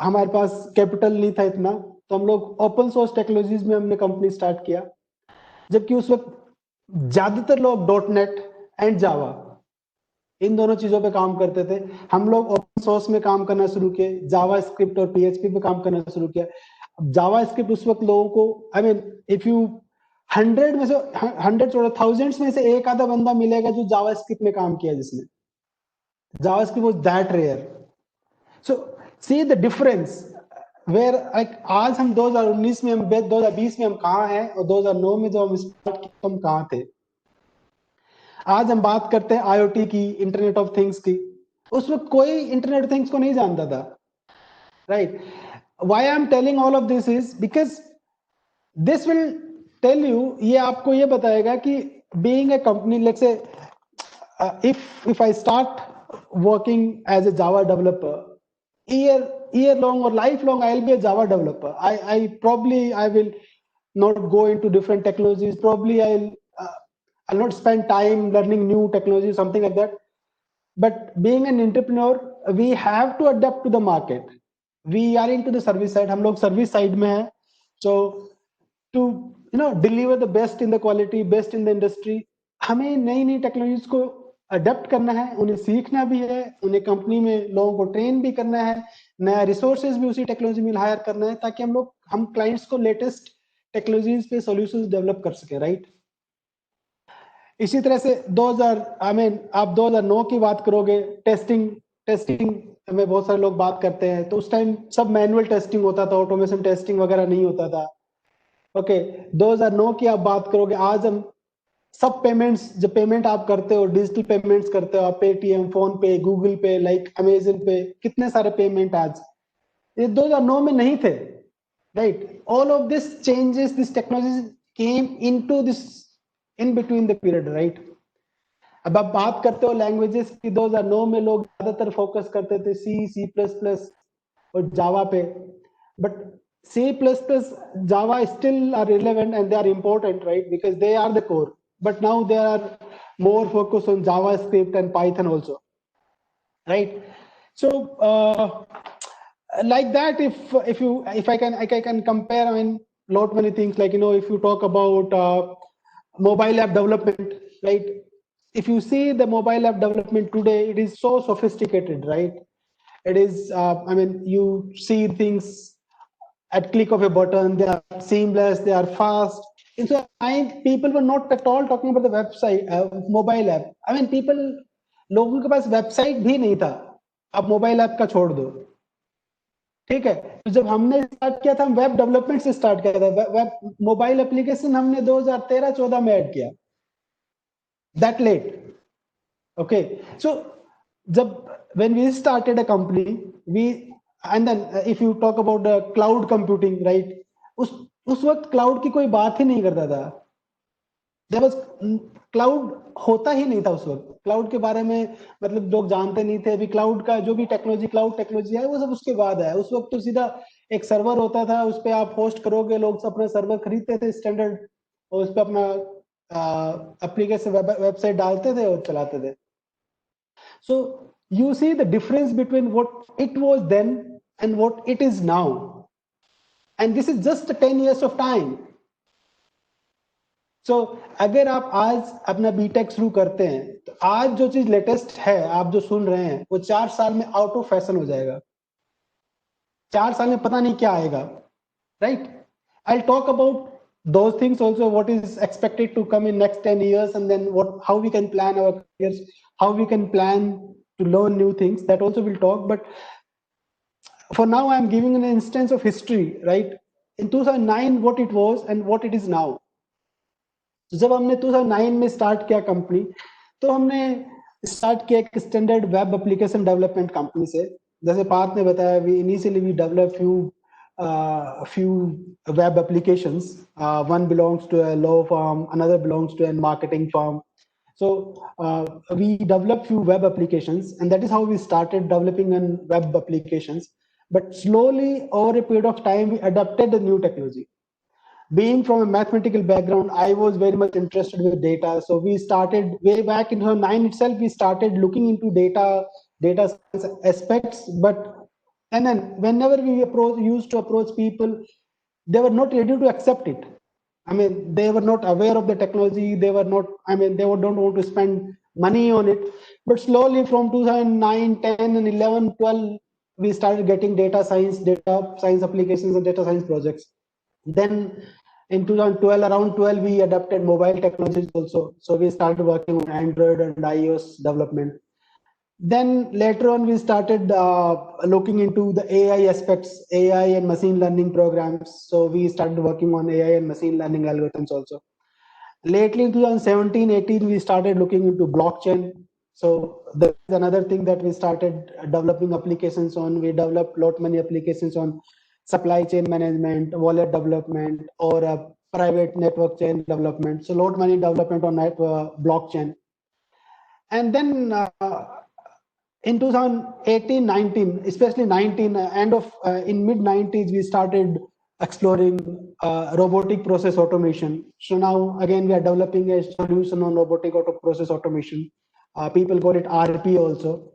हमारे पास कैपिटल नहीं था इतना, तो हम लोग ओपन सोर्स टेक्नोलॉजीज में हमने कंपनी स्टार्ट किया. जबकि उस वक्त ज्यादातर लोग .NET एंड जावा, इन दोनों चीजों पे काम करते थे. हम लोग ओपन सोर्स में काम करना शुरू किए, जावा स्क्रिप्ट और PHP पे काम करना शुरू किया. जावा स्क्रिप्ट उस वक्त लोगों को, आई मीन, इफ यू 100 में से 100 छोड़ो, थाउजेंड्स में से एक आधा बंदा मिलेगा जो जावा स्क्रिप्ट में काम किया, जिसने JavaScript was that rare. So see the difference where, like आज हम 2019 में, हम 2020 में हम कहाँ हैं, और 2009 में जब हम स्टार्ट किया हम कहाँ थे. आज हम बात करते हैं IoT की, इंटरनेट ऑफ थिंग्स की. उस वक्त कोई इंटरनेट ऑफ थिंग्स को नहीं जानता था, right? Why I am telling all of this is because this will tell you, ये आपको ये बताएगा कि being a company, let's say if I start working as a Java developer, year long or lifelong, I'll be a Java developer. I will not go into different technologies. Probably I'll not spend time learning new technology, something like that. But being an entrepreneur, we have to adapt to the market. We are into the service side. हम लोग service side में हैं. So to deliver the best in the quality, best in the industry, हमें नई नई technologies को adapt करना है, उन्हें सीखना भी है, उन्हें कंपनी में लोगों को ट्रेन भी करना है, नया रिसोर्सेज भी उसी टेक्नोलॉजी में हायर करना है, ताकि हम क्लाइंट्स को लेटेस्ट टेक्नोलॉजीज पे सॉल्यूशंस डेवलप कर सके, राइट? इसी तरह से आप 2009 की बात करोगे, टेस्टिंग में बहुत सारे लोग बात करते हैं, तो उस टाइम सब मैनुअल टेस्टिंग होता था, ऑटोमेशन टेस्टिंग वगैरह नहीं होता था. ओके, 2009 की आप बात करोगे, आज हम सब पेमेंट्स, जो पेमेंट आप करते हो, डिजिटल पेमेंट्स करते हो आप, पेटीएम, फोन पे, गूगल पे, लाइक अमेजन पे, कितने सारे पेमेंट आज those unknown में नहीं थे, right? All of this changes, this technologies came into this in between the period, right? अब आप बात करते हो लैंग्वेजेस की, 2009 में लोग ज्यादातर फोकस करते थे C++ और जावा पे, but C++, Java still are relevant and they are important, right? Because they are the core. But now they are more focused on JavaScript and Python also, right? So like that, if I can compare, I mean, lot many things, like, you know, if you talk about mobile app development, right? If you see the mobile app development today, it is so sophisticated, right? It is, I mean, you see things at click of a button, they are seamless, they are fast. And so people were not at all talking about the website, mobile app. I mean, लोगों के पास website भी नहीं था, अब mobile app का छोड़ दो, ठीक है? तो जब हमने स्टार्ट किया था, हम वेब डेवलपमेंट से स्टार्ट किया था, वेब मोबाइल एप्लीकेशन हमने 2013-14 में ऐड किया, that late. Okay, so when we started a company, and then if you talk about the cloud computing, right? उस वक्त क्लाउड की कोई बात ही नहीं करता था, क्लाउड होता ही नहीं था उस वक्त, क्लाउड के बारे में मतलब लोग जानते नहीं थे। अभी क्लाउड का जो भी टेक्नोलॉजी, क्लाउड टेक्नोलॉजी है, वो सब उसके बाद है। उस वक्त तो सीधा एक सर्वर होता था, उस पर आप होस्ट करोगे, लोग अपना सर्वर खरीदते थे स्टैंडर्ड, और उस पर अपना एप्लीकेशन वेबसाइट डालते थे और चलाते थे। So you see the difference between what it was then and what it is now, and this is just 10 years of time. So अगर आप आज अपना बीटेक शुरू करते हैं, तो आज जो चीज लेटेस्ट है, आप जो सुन रहे हैं, वो 4 साल में आउट ऑफ फैशन हो जाएगा। 4 साल में पता नहीं क्या आएगा, right? I'll talk about those things also, what is expected to come in next 10 years, and then how we can plan our careers, how we can plan to learn new things, that also we'll talk. But for now, I'm giving an instance of history, right? In 2009, what it was and what it is now. तो जब हमने 2009 में start किया company, तो हमने start किया एक standard web application development company से। जैसे पार्थ ने बताया, we developed few web applications. One belongs to a law firm, another belongs to a marketing firm. So we developed few web applications, and that is how we started developing web applications. But slowly, over a period of time, we adapted the new technology. Being from a mathematical background, I was very much interested with data. So we started way back in 2009 itself, we started looking into data science aspects. And then whenever we used to approach people, they were not ready to accept it. I mean, they were not aware of the technology. They were not, I mean, they don't want to spend money on it. But slowly from 2009, 10 and 11, 12, we started getting data science applications and data science projects. Then in 2012, around 12, we adopted mobile technologies also. So we started working on Android and iOS development. Then later on, we started looking into the AI aspects, AI and machine learning programs. So we started working on AI and machine learning algorithms also. Lately in 2017, 18, we started looking into blockchain. So that's another thing that we started developing applications on. We developed many applications on supply chain management, wallet development, or private network chain development. So many development on blockchain. And then in 2018, 19, especially 19, in mid 90s, we started exploring robotic process automation. So now again, we are developing a solution on robotic process automation. People call it RP also.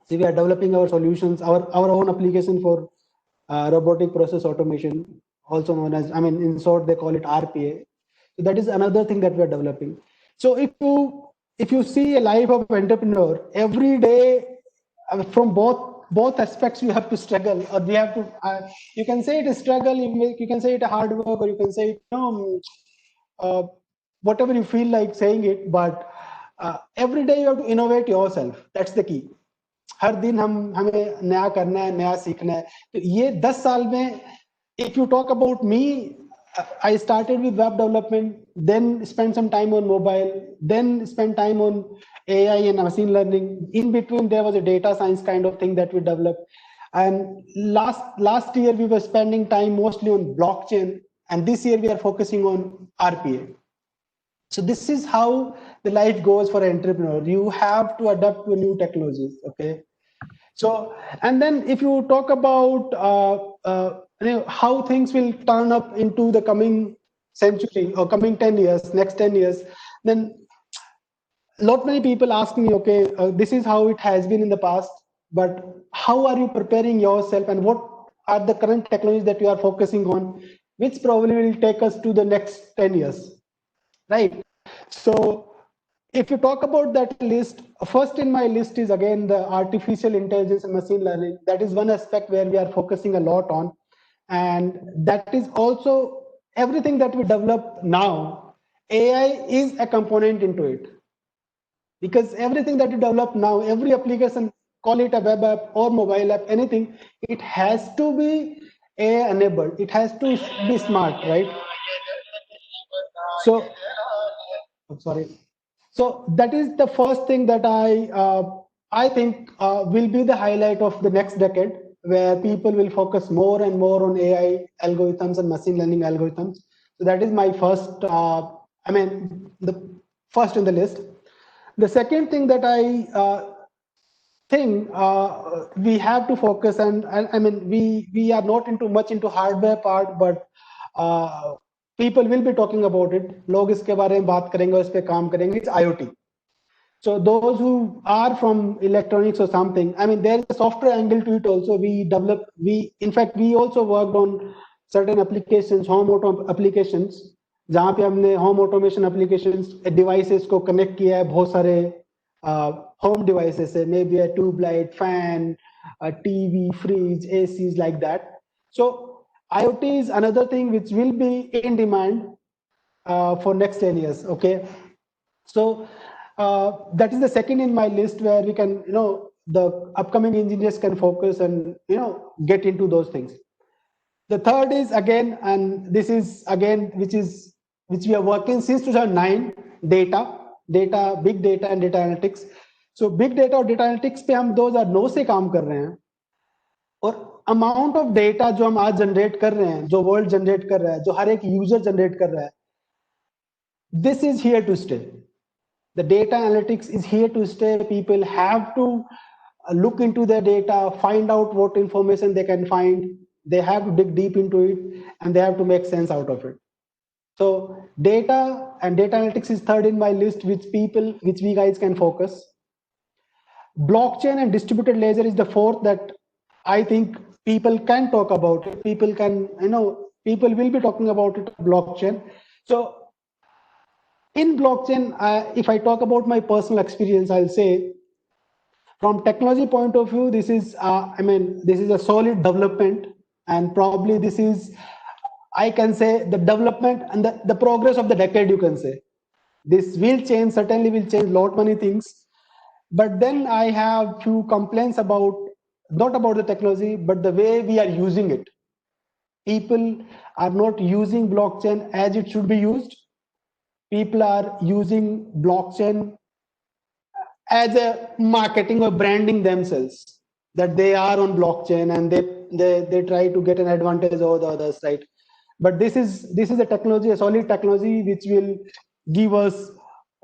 So we are developing our solutions, our own application for robotic process automation, also known as, I mean, in short, they call it RPA. So that is another thing that we are developing. So if you see a life of an entrepreneur, every day from both aspects, you have to struggle, or we have to, you can say it is struggle, you can say it a hard work, or you can say it, whatever you feel like saying it, but every day you have to innovate yourself. That's the key. हर दिन हमें नया करना है, नया सीखना है. तो ये 10 साल में, if you talk about me, I started with web development, then spent some time on mobile, then spent time on AI and machine learning. In between, there was a data science kind of thing that we developed. And last year we were spending time mostly on blockchain, and this year we are focusing on RPA. So this is how the life goes for an entrepreneur. You have to adapt to new technologies. Okay. So, and then if you talk about how things will turn up into the coming century or coming 10 years, next 10 years, then lot many people ask me, okay, this is how it has been in the past, but how are you preparing yourself, and what are the current technologies that you are focusing on, which probably will take us to the next 10 years, right? So if you talk about that list, first in my list is again the artificial intelligence and machine learning. That is one aspect where we are focusing a lot on. And that is also everything that we develop now. AI is a component into it. Because everything that you develop now, every application, call it a web app or mobile app, anything, it has to be AI enabled. It has to be smart, right? So, I'm sorry. So that is the first thing that I think will be the highlight of the next decade, where people will focus more and more on AI algorithms and machine learning algorithms. So that is my first, the first in the list. The second thing that I think we have to focus, and I mean we are not into much into hardware part, but people will be talking about it. लोग इसके बारे में बात करेंगे, उस पे काम करेंगे. It's IoT. So those who are from electronics or something, I mean, there's a software angle to it also. In fact, we also worked on certain applications, home auto applications, जहाँ पे हमने home automation applications devices को connect किया है बहुत सारे home devices से, maybe a tube light, fan, a TV, fridge, ACs, like that. So IoT is another thing which will be in demand for next 10 years. Okay. So that is the second in my list, where we can, the upcoming engineers can focus and, get into those things. The third is again, and this is again, which we are working since 2009, data, big data and data analytics. So big data और data analytics पे हम 2009 से काम कर रहे हैं, और amount of data जो हम आज generate कर रहे हैं, जो world generate कर रहा है, जो हर एक user generate कर रहा है, this is here to stay. The data analytics is here to stay. People have to look into their data, find out what information they can find. They have to dig deep into it, and they have to make sense out of it. So data and data analytics is third in my list, which we guys can focus. Blockchain and distributed ledger is the fourth that I think people can talk about it. People can, people will be talking about it, blockchain. So in blockchain, if I talk about my personal experience, I'll say from technology point of view, this is, this is a solid development, and probably this is, I can say, the development and the progress of the decade, you can say. This will change, certainly will change lot many things. But then I have few complaints about, not about the technology, but the way we are using it. People are not using blockchain as it should be used. People are using blockchain as a marketing or branding themselves, that they are on blockchain, and they try to get an advantage over the others, right? But this is a technology, a solid technology, which will give us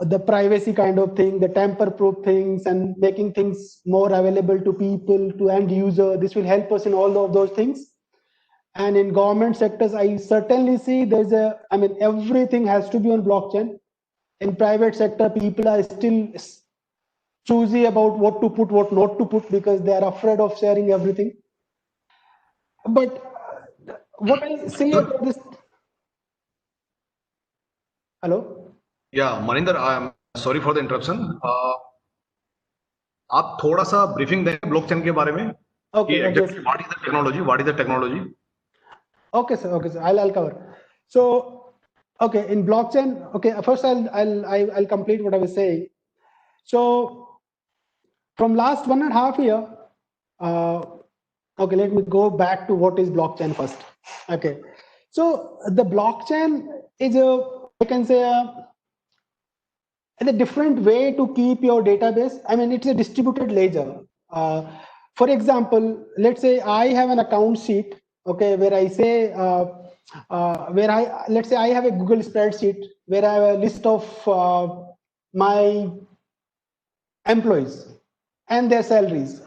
the privacy kind of thing, the tamper-proof things, and making things more available to people, to end user. This will help us in all of those things. And in government sectors, I certainly see everything has to be on blockchain. In private sector, people are still choosy about what to put, what not to put, because they are afraid of sharing everything. But what I say about this, hello? Yeah, Maninder, I'm sorry for the interruption. आप थोड़ा सा briefing दें blockchain के बारे में. Okay. What is the technology? What is the technology? Okay, sir. Okay, sir. I'll cover. So, okay, in blockchain. Okay, first I'll complete what I was saying. So, from last 1.5 years, okay, let me go back to what is blockchain first. Okay, so the blockchain is I can say a different way to keep your database. I mean, it's a distributed ledger. For example, let's say I have an account sheet, okay, where I say, let's say I have a Google spreadsheet where I have a list of my employees and their salaries.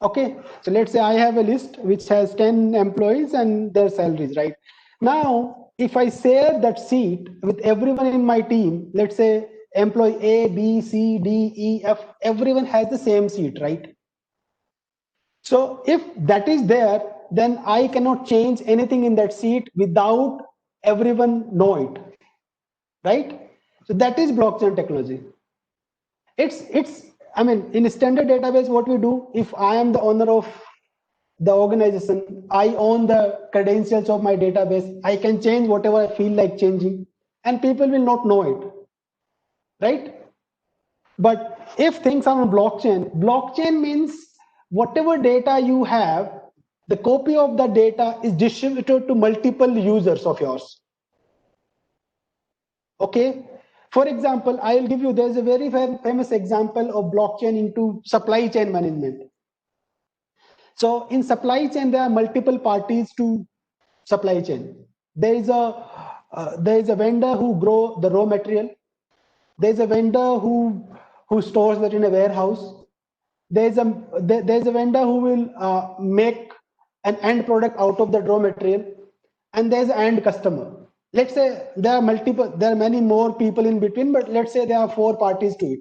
Okay, so let's say I have a list which has 10 employees and their salaries, right? Now, if I share that sheet with everyone in my team, let's say employee A, B, C, D, E, F, everyone has the same sheet, right? So if that is there, then I cannot change anything in that sheet without everyone know it, right? So that is blockchain technology. It's I mean, in a standard database, what we do, if I am the owner of the organization, I own the credentials of my database, I can change whatever I feel like changing, and people will not know it, right? But if things are on blockchain means whatever data you have, the copy of the data is distributed to multiple users of yours. Okay. For example, I will give you, there's a very famous example of blockchain into supply chain management. So in supply chain, there are multiple parties to supply chain. There is a vendor who grow the raw material. There's a vendor who stores that in a warehouse. There's a vendor who will make an end product out of the raw material, and there's an end customer. Let's say there are many more people in between, but let's say there are 4 parties to it,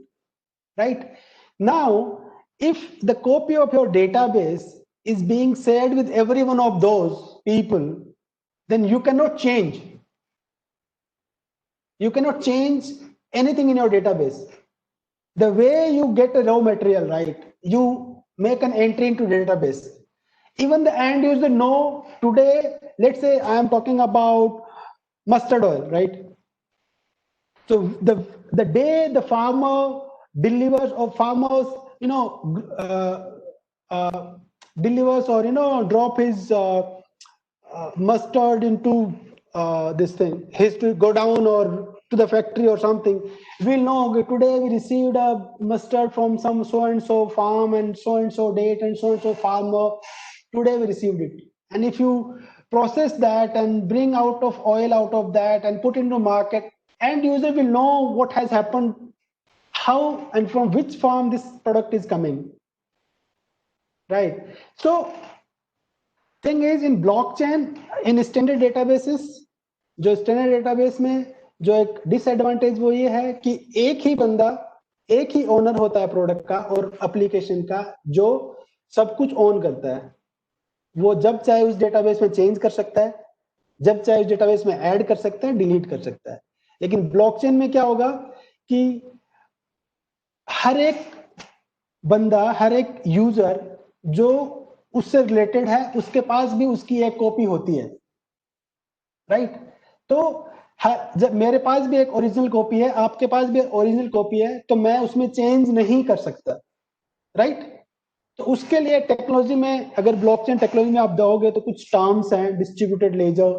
right? Now, if the copy of your database is being shared with every one of those people, then you cannot change. You cannot change anything in your database. The way you get a raw material, right? You make an entry into database. Even the end user know today, let's say I am talking about mustard oil, right? So the day the farmer delivers, or farmers, delivers, or drop his mustard into this thing, he has to go down or to the factory or something, we'll know, okay, today we received a mustard from some so and so farm and so date and so farmer, today we received it. And if you process that and bring out of oil out of that and put into market, end user will know what has happened, how and from which farm this product is coming, right? So thing is, in blockchain, in standard databases, जो standard database में जो एक disadvantage वो ये है कि एक ही बंदा, एक ही ओनर होता है प्रोडक्ट का और एप्लीकेशन का, जो सब कुछ ओन करता है. वो जब चाहे उस डेटाबेस में चेंज कर सकता है, जब चाहे उस डेटाबेस में ऐड कर सकता है, डिलीट कर सकता है. लेकिन ब्लॉकचेन में क्या होगा कि हर एक बंदा, हर एक यूजर जो उससे रिलेटेड है, उसके पास भी उसकी एक कॉपी होती है, राइट? तो जब मेरे पास भी एक ओरिजिनल कॉपी है, आपके पास भी ओरिजिनल कॉपी है, तो मैं उसमें चेंज नहीं कर सकता, राइट? तो उसके लिए टेक्नोलॉजी में, अगर ब्लॉकचेन टेक्नोलॉजी में आप जाओगे तो कुछ टर्म्स हैं, डिस्ट्रीब्यूटेड लेजर,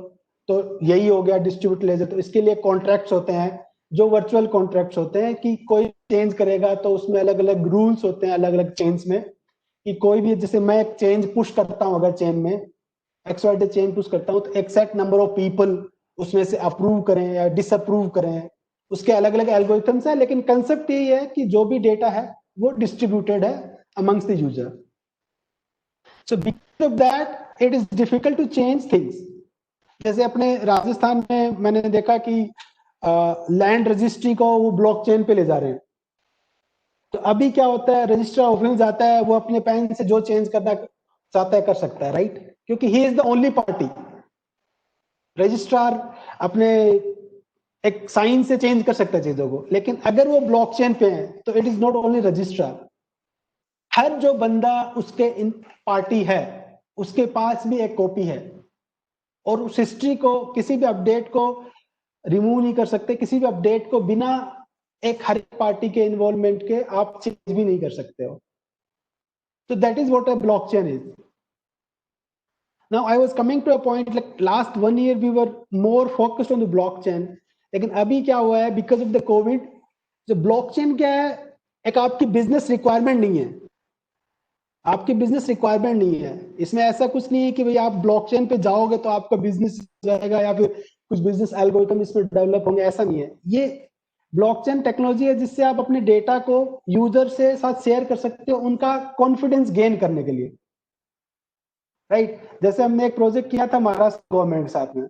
तो यही हो गया डिस्ट्रीब्यूटेड लेजर. तो इसके लिए कॉन्ट्रैक्ट्स होते हैं जो वर्चुअल कॉन्ट्रैक्ट्स होते हैं कि कोई चेंज करेगा तो उसमें अलग अलग रूल्स होते हैं अलग अलग चेन्स में, कि कोई भी, जैसे मैं एक चेंज पुश करता हूं, अगर चेन में XYZ चेंज पुश करता हूं, तो एक्सेक्ट नंबर ऑफ पीपल उसमें से अप्रूव करें या डिसअप्रूव करें, उसके अलग अलग एल्गोरिथम्स हैं. लेकिन कंसेप्ट यही है कि जो भी डेटा है वो डिस्ट्रीब्यूटेड है amongst the user. So because of that it is difficult to change things. जैसे अपने राजस्थान में मैंने देखा कि लैंड रजिस्ट्री को वो ब्लॉकचेन पे ले जा रहे हैं. तो अभी क्या होता है, रजिस्ट्रार ऑफिस जाता है, वो अपने पेन से जो चेंज करना चाहता है कर सकता है, राइट? क्योंकि he is the only party. Registrar अपने एक साइन से चेंज कर सकता है चीजों को, लेकिन अगर वो ब्लॉकचेन पे है तो it is not only registrar, हर जो बंदा उसके इन पार्टी है उसके पास भी एक कॉपी है, और उस हिस्ट्री को, किसी भी अपडेट को रिमूव नहीं कर सकते, किसी भी अपडेट को बिना एक हर पार्टी के इन्वॉल्वमेंट के आप चेंज भी नहीं कर सकते हो. So that is what a blockchain is. Now I was coming to a point, like last 1 year we were more focused on the blockchain. लेकिन अभी क्या हुआ है, because of the COVID, जो blockchain क्या है, एक आपकी business requirement नहीं है. आपकी बिजनेस रिक्वायरमेंट नहीं है। इसमें ऐसा कुछ नहीं है कि भाई आप ब्लॉकचेन पे जाओगे तो आपका बिजनेस जाएगा या फिर कुछ बिजनेस एल्गोरिथम इसमें डेवलप होंगे, ऐसा नहीं है। ये ब्लॉकचेन टेक्नोलॉजी है जिससे आप अपने डेटा को यूजर से साथ शेयर कर सकते हो, उनका कॉन्फिडेंस गेन करने के लिए, राइट। जैसे हमने एक प्रोजेक्ट किया था महाराष्ट्र गवर्नमेंट के साथ में,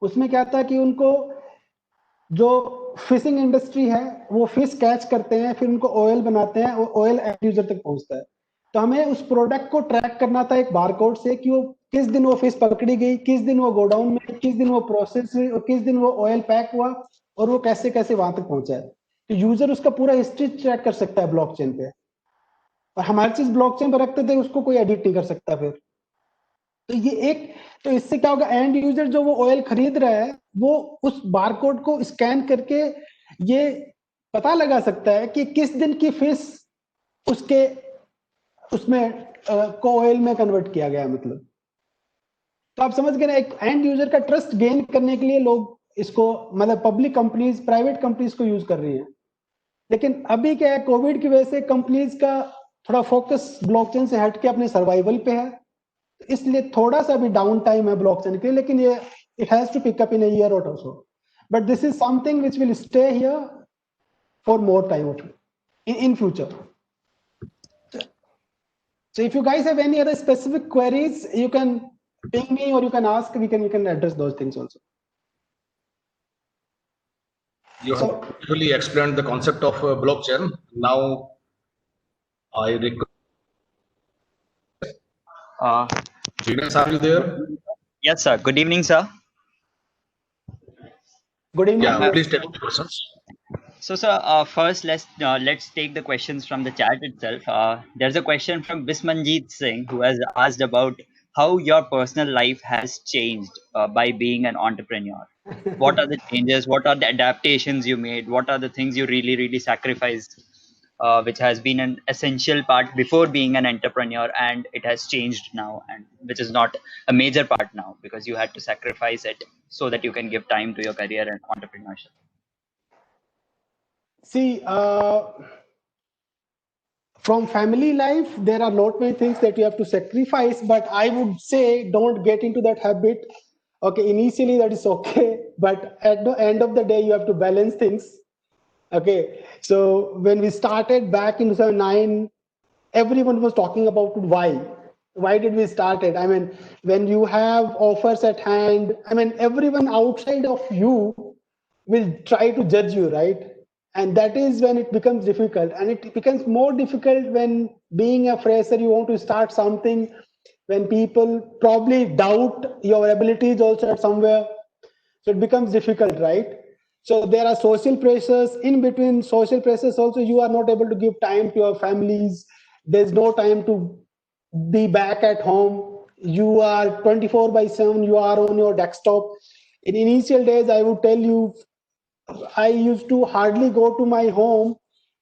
उसमें क्या था कि उनको जो फिशिंग इंडस्ट्री है वो फिश कैच करते हैं, फिर उनको ऑयल बनाते हैं, वो ऑयल एंड यूजर तक पहुंचता है। तो हमें उस प्रोडक्ट को ट्रैक करना था एक बारकोड से कि वो किस दिन वो फिश पकड़ी गई, किस दिन वो गोडाउन में, किस दिन वो प्रोसेस हुई और किस दिन वो ऑयल पैक हुआ और वो कैसे कैसे वहां तक पहुंचा है। तो यूजर उसका पूरा हिस्ट्री ट्रैक कर सकता है ब्लॉकचेन पे, और हमारी चीज ब्लॉकचेन पे रखते थे, उसको कोई एडिट नहीं कर सकता फिर। तो ये एक, तो इससे क्या होगा, एंड यूजर जो वो ऑयल खरीद रहा है वो उस बारकोड को स्कैन करके ये पता लगा सकता है कि किस दिन की फिश उसके उसमें को ऑयल में कन्वर्ट किया गया, मतलब। तो आप समझ गए ना, एक एंड यूजर का ट्रस्ट गेन करने के लिए लोग इसको, मतलब पब्लिक कंपनीज, प्राइवेट कंपनीज को यूज कर रही हैं। लेकिन अभी क्या है, कोविड की वजह से कंपनीज का थोड़ा फोकस ब्लॉकचेन से हट के अपने सर्वाइवल पे है, इसलिए थोड़ा सा भी डाउन टाइम है ब्लॉकचेन के लिए। लेकिन ये it has to pick up in a year और so, but this is something which will stay here for more time in future. So if you guys have any other specific queries, you can ping me or you can ask, we can address those things also. You have beautifully explained the concept of blockchain. Now, I request. Vignesh, are you there? Yes, sir. Good evening, sir. Good evening. Yeah, please take the questions. So, sir, first let's take the questions from the chat itself. There's a question from Bismanjeet Singh who has asked about how your personal life has changed by being an entrepreneur. What are the changes? What are the adaptations you made? What are the things you really sacrificed, which has been an essential part before being an entrepreneur, and it has changed now, and which is not a major part now because you had to sacrifice it so that you can give time to your career and entrepreneurship. See, from family life, there are not many things that you have to sacrifice, but I would say don't get into that habit. Okay, initially that is okay, but at the end of the day, you have to balance things. Okay, so when we started back in 2009, everyone was talking about why. Why did we start it? I mean, when you have offers at hand, I mean, everyone outside of you will try to judge you, right? And that is when it becomes difficult. And it becomes more difficult when being a fresher, you want to start something, when people probably doubt your abilities also at somewhere. So it becomes difficult, right? So there are social pressures. In between social pressures also, you are not able to give time to your families. There's no time to be back at home. You are 24/7, you are on your desktop. In initial days, I would tell you, I used to hardly go to my home.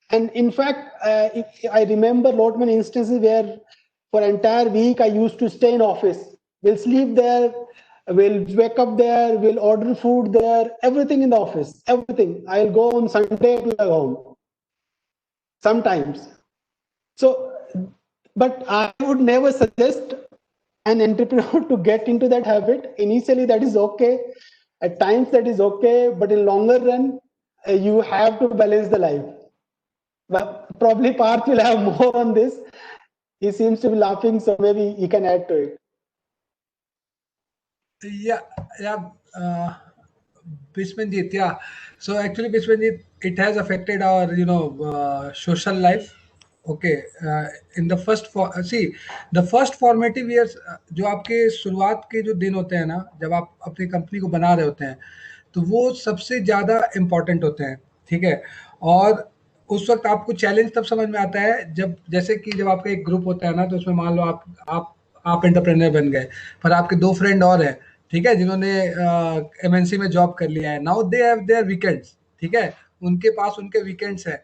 And in fact, I remember lot many instances where for entire week, I used to stay in office. We'll sleep there, we'll wake up there, we'll order food there, everything in the office, everything. I'll go on Sunday to the home sometimes. So, but I would never suggest an entrepreneur to get into that habit. Initially, that is okay. At times, that is okay. But in longer run, you have to balance the life. Well, probably Parth will have more on this. He seems to be laughing, so maybe he can add to it. Yeah. Bismanjeet, yeah. So actually, Bismanjeet, it has affected our, social life. Okay. In the first, the first formative years, जो आपके शुरुआत के जो दिन होते हैं ना, जब आप अपनी कंपनी को बना रहे होते हैं, तो वो सबसे ज़्यादा इम्पोर्टेंट होते हैं, ठीक है। और उस वक्त आपको चैलेंज तब समझ में आता है जब, जैसे कि जब आपका एक ग्रुप होता है ना, तो उसमें मान लो आप एंटरप्रेन्योर बन गए, पर आपके 2 फ्रेंड और हैं, ठीक है, जिन्होंने एमएनसी में जॉब कर लिया है। Now they have their weekends, ठीक है, उनके पास उनके वीकेंड्स है।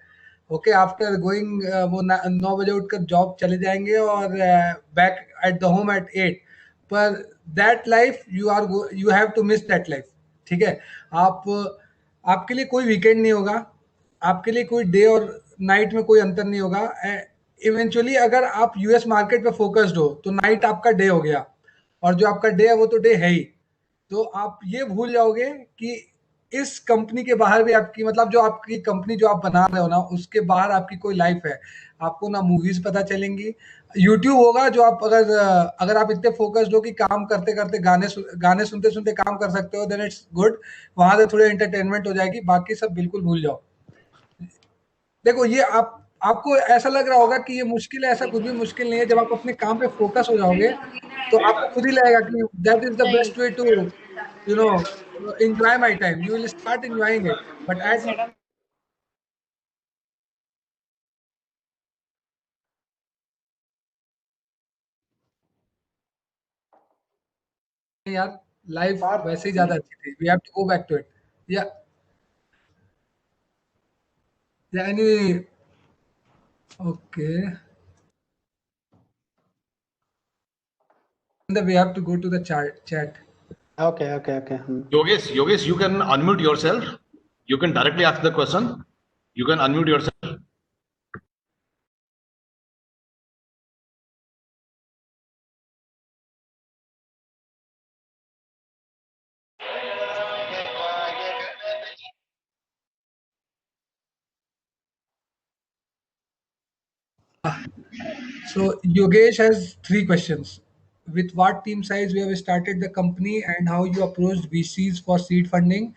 ओके, आफ्टर गोइंग वो 9 बजे उठकर जॉब चले जाएंगे और back at the home at 8, पर that life you have to miss that life, ठीक है। आप आपके लिए कोई वीकेंड नहीं होगा, आपके लिए कोई डे और नाइट में कोई अंतर नहीं होगा। इवेंचुअली अगर आप यूएस मार्केट पे फोकस्ड हो तो नाइट आपका डे हो गया, और जो आपका डे है वो तो डे है ही। तो आप ये भूल जाओगे कि इस कंपनी के बाहर भी आपकी, मतलब जो आपकी कंपनी जो आप बना रहे हो ना, उसके बाहर आपकी कोई लाइफ है। आपको ना मूवीज पता चलेंगी, यूट्यूब होगा जो आप अगर आप इतने फोकस्ड हो कि काम करते करते गाने सुनते सुनते काम कर सकते हो, देन इट्स गुड। वहां से थोड़ी एंटरटेनमेंट हो जाएगी, बाकी सब बिल्कुल भूल जाओ। देखो ये आपको ऐसा लग रहा होगा कि ये मुश्किल है, ऐसा कुछ भी मुश्किल नहीं है। जब आप अपने काम पे फोकस हो जाओगे तो आपको खुद ही लगेगा कि that is the best way to you know enjoy my time. You will start enjoying it, but at यार लाइफ वैसे ही ज्यादा अच्छी थी. We have to go back to it. Yeah, yeah. Any okay. Then we have to go to the chat. Okay. Yogesh, you can unmute yourself. You can directly ask the question. You can unmute yourself. So Yogesh has 3 questions. With what team size we have started the company, and how you approached VCs for seed funding,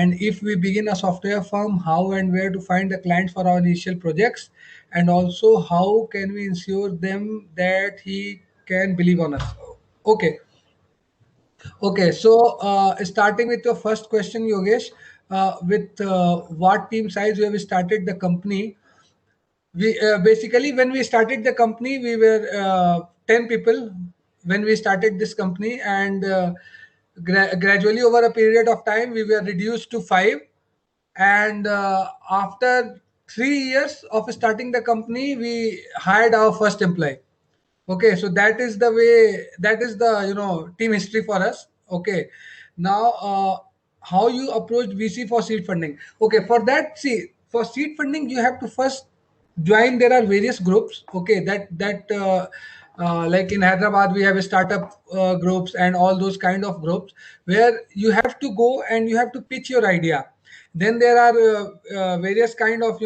and if we begin a software firm, how and where to find the clients for our initial projects, and also how can we ensure them that he can believe on us. Okay. Okay, so starting with your first question, Yogesh, with what team size we have started the company. We basically, when we started the company, we were 10 people when we started this company, and gradually over a period of time we were reduced to 5. And after 3 years of starting the company, we hired our first employee. Okay, so that is the way, that is the team history for us. Okay, now how you approach VC for seed funding. Okay, for that, see, for seed funding you have to first join. There are various groups. Okay, like in Hyderabad we have a startup groups and all those kind of groups where you have to go and you have to pitch your idea. Then there are various kind of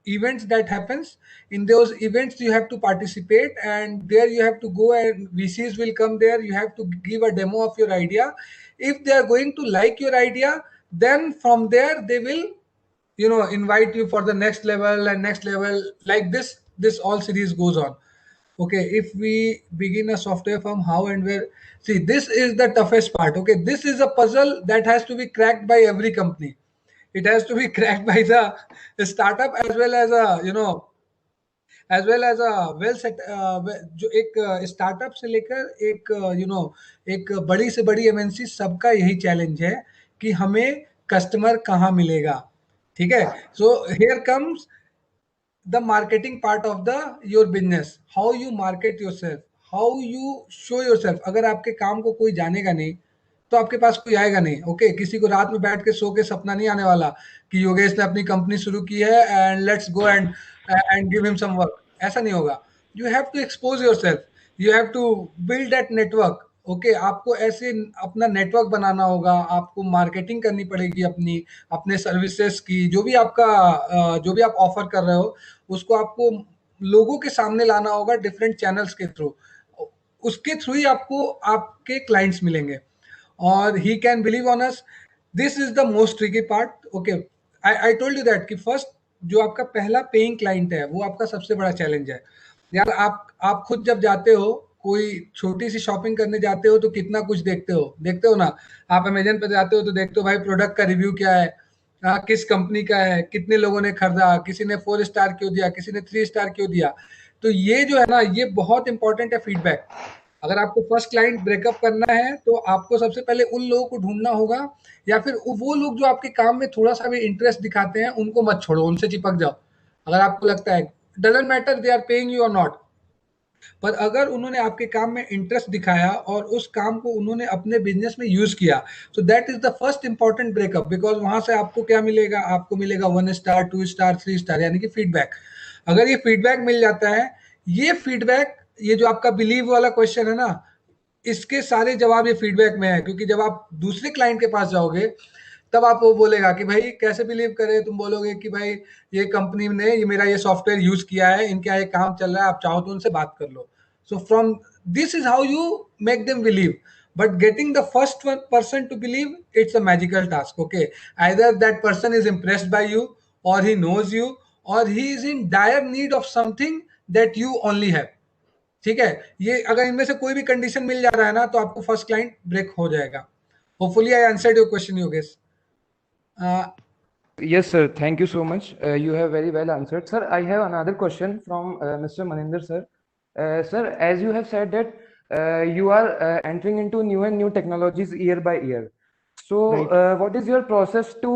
events that happens. In those events you have to participate, and there you have to go and VCs will come there. You have to give a demo of your idea. If they are going to like your idea, then from there they will invite you for the next level and next level. Like this all series goes on. Okay, if we begin a software firm, how and where. See, this is the toughest part. Okay, this is a puzzle that has to be cracked by every company. It has to be cracked by the startup, as well as a well set, जो एक startup से लेकर एक एक बड़ी से बड़ी MNC, सबका यही चैलेंज है कि हमें कस्टमर कहाँ मिलेगा. ठीक है, so here comes the marketing part of the your business. How you market yourself, how you show yourself. अगर आपके काम को कोई जानेगा नहीं तो आपके पास कोई आएगा नहीं. ओके, किसी को रात में बैठ के सो के सपना नहीं आने वाला कि योगेश ने अपनी कंपनी शुरू की है and let's go and give him some work. ऐसा नहीं होगा. You have to expose yourself, you have to build that network. Okay, आपको ऐसे अपना नेटवर्क बनाना होगा. आपको मार्केटिंग करनी पड़ेगी अपने सर्विसेज की. जो भी आप ऑफर कर रहे हो उसको आपको लोगों के सामने लाना होगा डिफरेंट चैनल्स के थ्रू. उसके थ्रू ही आपको आपके क्लाइंट्स मिलेंगे. और he can believe on us. This is the most tricky part. Okay, I told you that कि फर्स्ट जो आपका पहला पेइंग क्लाइंट है वो आपका सबसे बड़ा चैलेंज है. यार आप खुद जब जाते हो कोई छोटी सी शॉपिंग करने जाते हो तो कितना कुछ देखते हो ना. आप अमेजन पे जाते हो तो देखते हो भाई प्रोडक्ट का रिव्यू क्या है, किस कंपनी का है, कितने लोगों ने खरीदा, किसी ने 4 स्टार क्यों दिया, किसी ने 3 स्टार क्यों दिया. तो ये जो है ना, ये बहुत इंपॉर्टेंट है फीडबैक. अगर आपको फर्स्ट क्लाइंट ब्रेकअप करना है तो आपको सबसे पहले उन लोगों को ढूंढना होगा, या फिर वो लोग जो आपके काम में थोड़ा सा भी इंटरेस्ट दिखाते हैं उनको मत छोड़ो, उनसे चिपक जाओ. अगर आपको लगता है doesn't matter they are paying you और नॉट, पर अगर उन्होंने आपके काम में इंटरेस्ट दिखाया और उस काम को उन्होंने अपने बिजनेस में यूज किया, so that is the first important breakup, because वहां से आपको क्या मिलेगा, आपको मिलेगा 1 स्टार 2 स्टार 3 स्टार, यानी कि फीडबैक। अगर ये फीडबैक मिल जाता है, ये फीडबैक, ये जो आपका बिलीव वाला क्वेश्चन है ना, इसके सारे जवाब ये फीडबैक में है। क्योंकि जब आप दूसरे क्लाइंट के पास जाओगे, तब आप वो बोलेगा कि भाई कैसे बिलीव करे, तुम बोलोगे कि भाई ये कंपनी ने ये मेरा ये सॉफ्टवेयर यूज किया है, इनका ये काम चल रहा है, आप चाहो तो उनसे बात कर लो। So from this is how you make them believe, but getting the first one person to believe, it's a magical task. Okay, either that person is impressed by you, or he knows you, or he is in dire need of something that you only have. ठीक है, ये अगर इनमें से कोई भी condition मिल जा रहा है ना, तो आपको फर्स्ट क्लाइंट ब्रेक हो जाएगा। Hopefully I answered your question, Yogesh. Yes, sir. Thank you so much. You have very well answered. Sir, I have another question from Mr. Maninder, sir. Sir, as you have said that you are entering into new and new technologies year by year. So, Right. what is your process to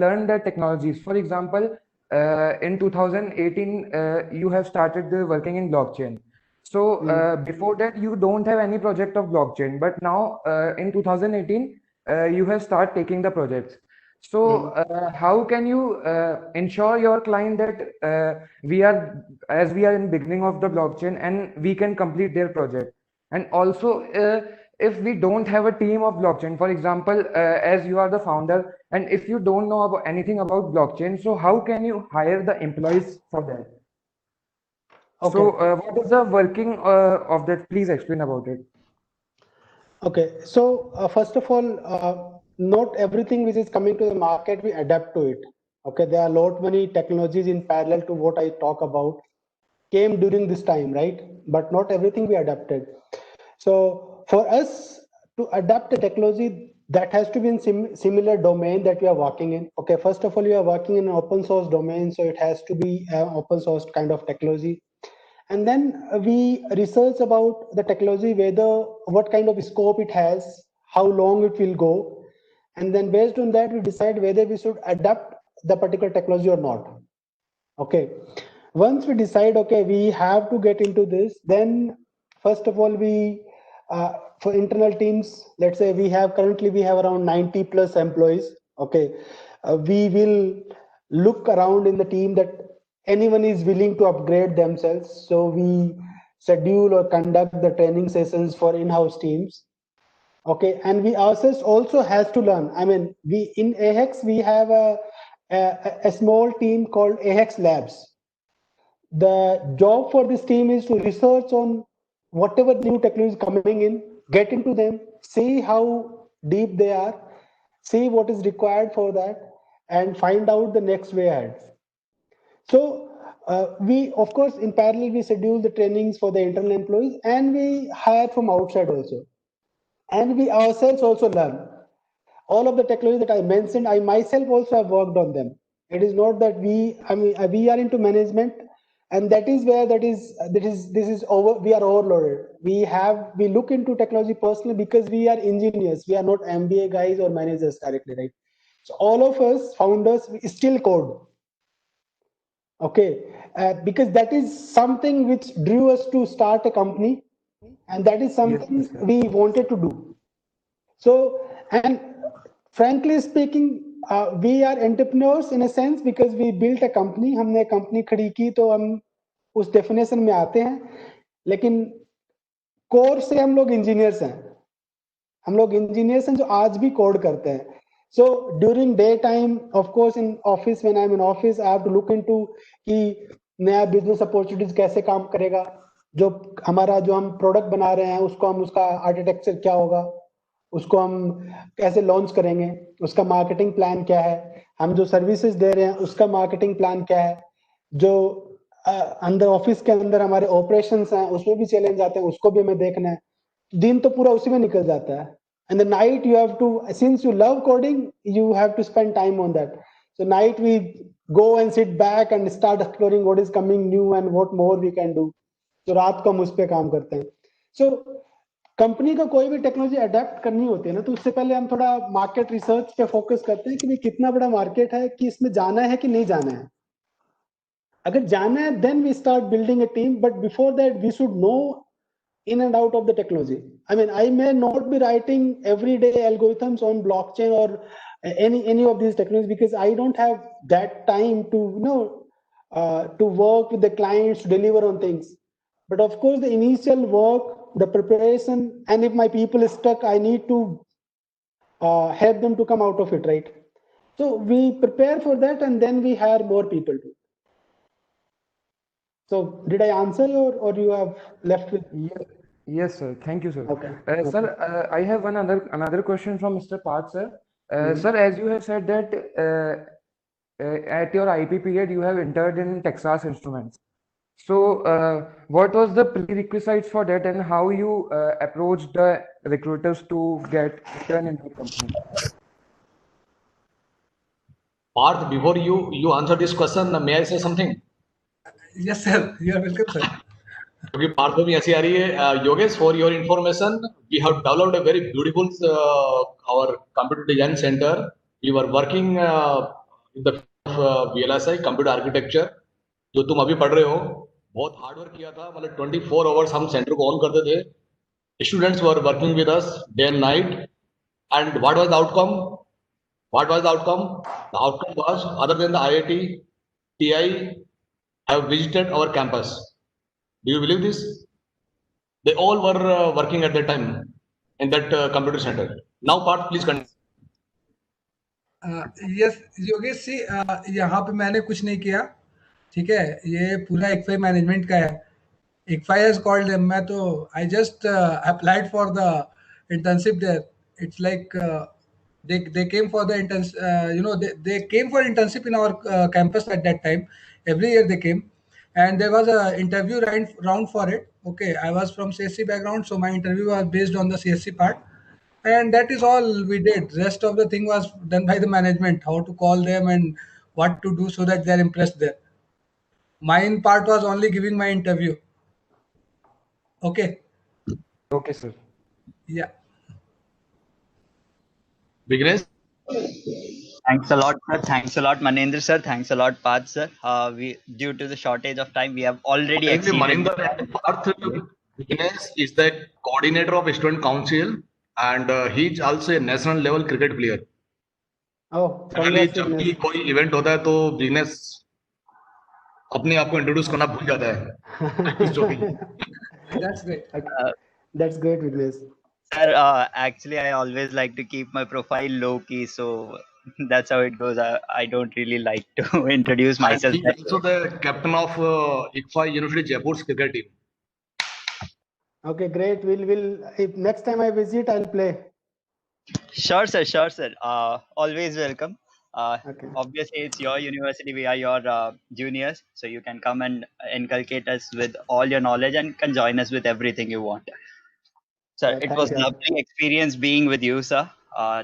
learn the technologies? For example, in 2018, you have started working in blockchain. So, before that, you don't have any project of blockchain, but now in 2018, you have started taking the projects. So, how can you ensure your client that we are, as we are in beginning of the blockchain, and we can complete their project? And also, if we don't have a team of blockchain, for example, as you are the founder, and if you don't know about anything about blockchain, so how can you hire the employees for that? So, Okay. what is the working of that? Please explain about it. Okay. So first of all, not everything which is coming to the market, we adapt to it. Okay. There are a lot many technologies in parallel to what I talk about came during this time, right? But not everything we adapted. So for us to adapt the technology, that has to be in similar domain that we are working in. Okay. First of all, you are working in an open source domain, so it has to be an open source kind of technology. And then we research about the technology, whether what kind of scope it has, how long it will go, and then based on that we decide whether we should adapt the particular technology or not. Okay, once we decide, okay, we have to get into this, then first of all we for internal teams, let's say we have around 90 plus employees. Okay, we will look around in the team that anyone is willing to upgrade themselves, so we schedule or conduct the training sessions for in-house teams. Okay, and we ourselves also has to learn. I mean, we in AHEX we have a small team called AHEX Labs. The job for this team is to research on whatever new technology is coming in, get into them, see how deep they are, see what is required for that, and find out the next way ahead. So we, of course, in parallel, we schedule the trainings for the internal employees, and we hire from outside also. And we ourselves also learn. All of the technology that I mentioned, I myself also have worked on them. It is not that we are into management, and that is where this is over. We are overloaded. We look into technology personally because we are engineers. We are not MBA guys or managers directly, right? So all of us founders, we still code. Okay, because that is something which drew us to start a company, and that is something we wanted to do. So, and frankly speaking, we are entrepreneurs in a sense because we built a company. हमने company खड़ी की तो हम उस definition में आते हैं, लेकिन कोर से हम लोग इंजीनियर्स हैं। हम लोग इंजीनियर्स हैं जो आज भी कोड करते हैं। So during daytime, of course, in office, when I'm in office, I have to look into कि नया बिजनेस अपॉर्चुनिटीज कैसे काम करेगा, जो हम प्रोडक्ट बना रहे हैं उसको हम उसका आर्किटेक्चर क्या होगा, उसको हम कैसे लॉन्च करेंगे, उसका मार्केटिंग प्लान क्या है, हम जो सर्विसेज दे रहे हैं उसका मार्केटिंग प्लान क्या है, जो अंदर ऑफिस के अंदर हमारे ऑपरेशंस हैं उसमें भी चैलेंज आते हैं, उसको भी हमें देखना है। दिन तो पूरा उसी में निकल जाता है। And the night you have to, since you love coding, you have to spend time on that. So night we go and sit back and start exploring what is coming new and what more we can do. So रात को हम उस पे काम करते हैं। So company को कोई भी टेक्नोलॉजी अडेप्ट करनी होती है ना, तो उससे पहले हम थोड़ा मार्केट रिसर्च पे फोकस करते हैं कि भाई कितना बड़ा मार्केट है, कि इसमें जाना है कि नहीं जाना है। अगर जाना है, then we start building a team. But before that, we should know in and out of the technology. I mean, I may not be writing everyday algorithms on blockchain or any of these technologies, because I don't have that time to to work with the clients to deliver on things. But of course, the initial work, the preparation, and if my people is stuck, I need to help them to come out of it, right? So we prepare for that, and then we hire more people too. So did I answer you, or you have left with? Yes, sir. Thank you, sir. Okay. Sir, I have another question from Mr. Parth, sir. Sir, as you have said that at your IP period you have entered in Texas Instruments. So, what was the prerequisites for that, and how you approached the recruiters to get turn into the company? Parth, before you answer this question, may I say something? Yes, sir. You are welcome, sir. क्योंकि पार्थ में ऐसी आ रही है, Yogesh, for your information, we have developed a very beautiful our computer design centre. We were working in the VLSI computer architecture, जो तुम अभी पढ़ रहे हो. बहुत हार्ड वर्क किया था, मतलब 24 आवर्स हम सेंटर को ऑन करते थे. Students were working with us day and night. And what was the outcome? The outcome was, other than the IIT, TI have visited our campus. Do you believe this? They all were working at that time in that computer center. Now, Parth, please continue. Yes Yogesh ji, यहाँ पे मैंने कुछ नहीं किया, ठीक है. ये पूरा इक्फाई मैनेजमेंट का है. ICFAI has called them. मैं तो I just applied for the internship there. It's like they came for the they came for internship in our campus at that time. Every year they came, and there was a interview round for it. Okay, I was from CSC background, so my interview was based on the CSC part, and that is all we did. Rest of the thing was done by the management, how to call them and what to do so that they are impressed there. Mine part was only giving my interview. Okay. Okay, sir. Yeah. Vignesh? Thanks a lot, sir. Thanks a lot, Manindra sir. Thanks a lot, Parth sir. Due to the shortage of time, we have already exceeded. Manindra and Parth, Vignesh is the coordinator of Student Council, and he is also a national level cricket player. Oh, Generally, जब भी कोई event होता है तो Vignesh अपने आप को introduce करना भूल जाता है. That's great. That's great, Vignesh. Sir, actually, I always like to keep my profile low key, so that's how it goes. I don't really like to introduce myself. He is also the captain of ICFI University Jaipur's cricket team. Okay, great. If next time I visit, I'll play. Sure, sir. Sure, sir. Always welcome. Okay. Obviously, it's your university. We are your juniors, so you can come and inculcate us with all your knowledge and can join us with everything you want. Sir, it was a lovely experience being with you, sir.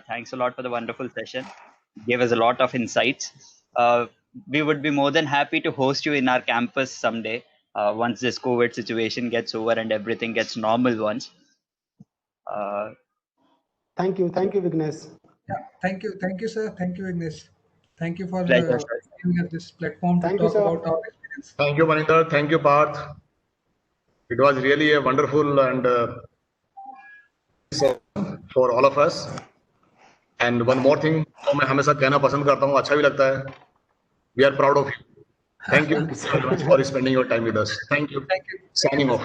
Thanks a lot for the wonderful session. Gave us a lot of insights. We would be more than happy to host you in our campus someday, once this COVID situation gets over and everything gets normal once. Thank you, Vignesh. Yeah, thank you, sir. Thank you, Vignesh. Thank you for Pleasure, sir. giving us this platform to Thank you, talk sir. about our experience. Thank you, Manindra. Thank you, Parth. It was really a wonderful and for all of us. And one more thing, तो मैं हमेशा कहना पसंद करता हूँ, अच्छा भी लगता है. We are proud of you. Thank you very much for spending your time with us. Thank you. Thank you. Signing off.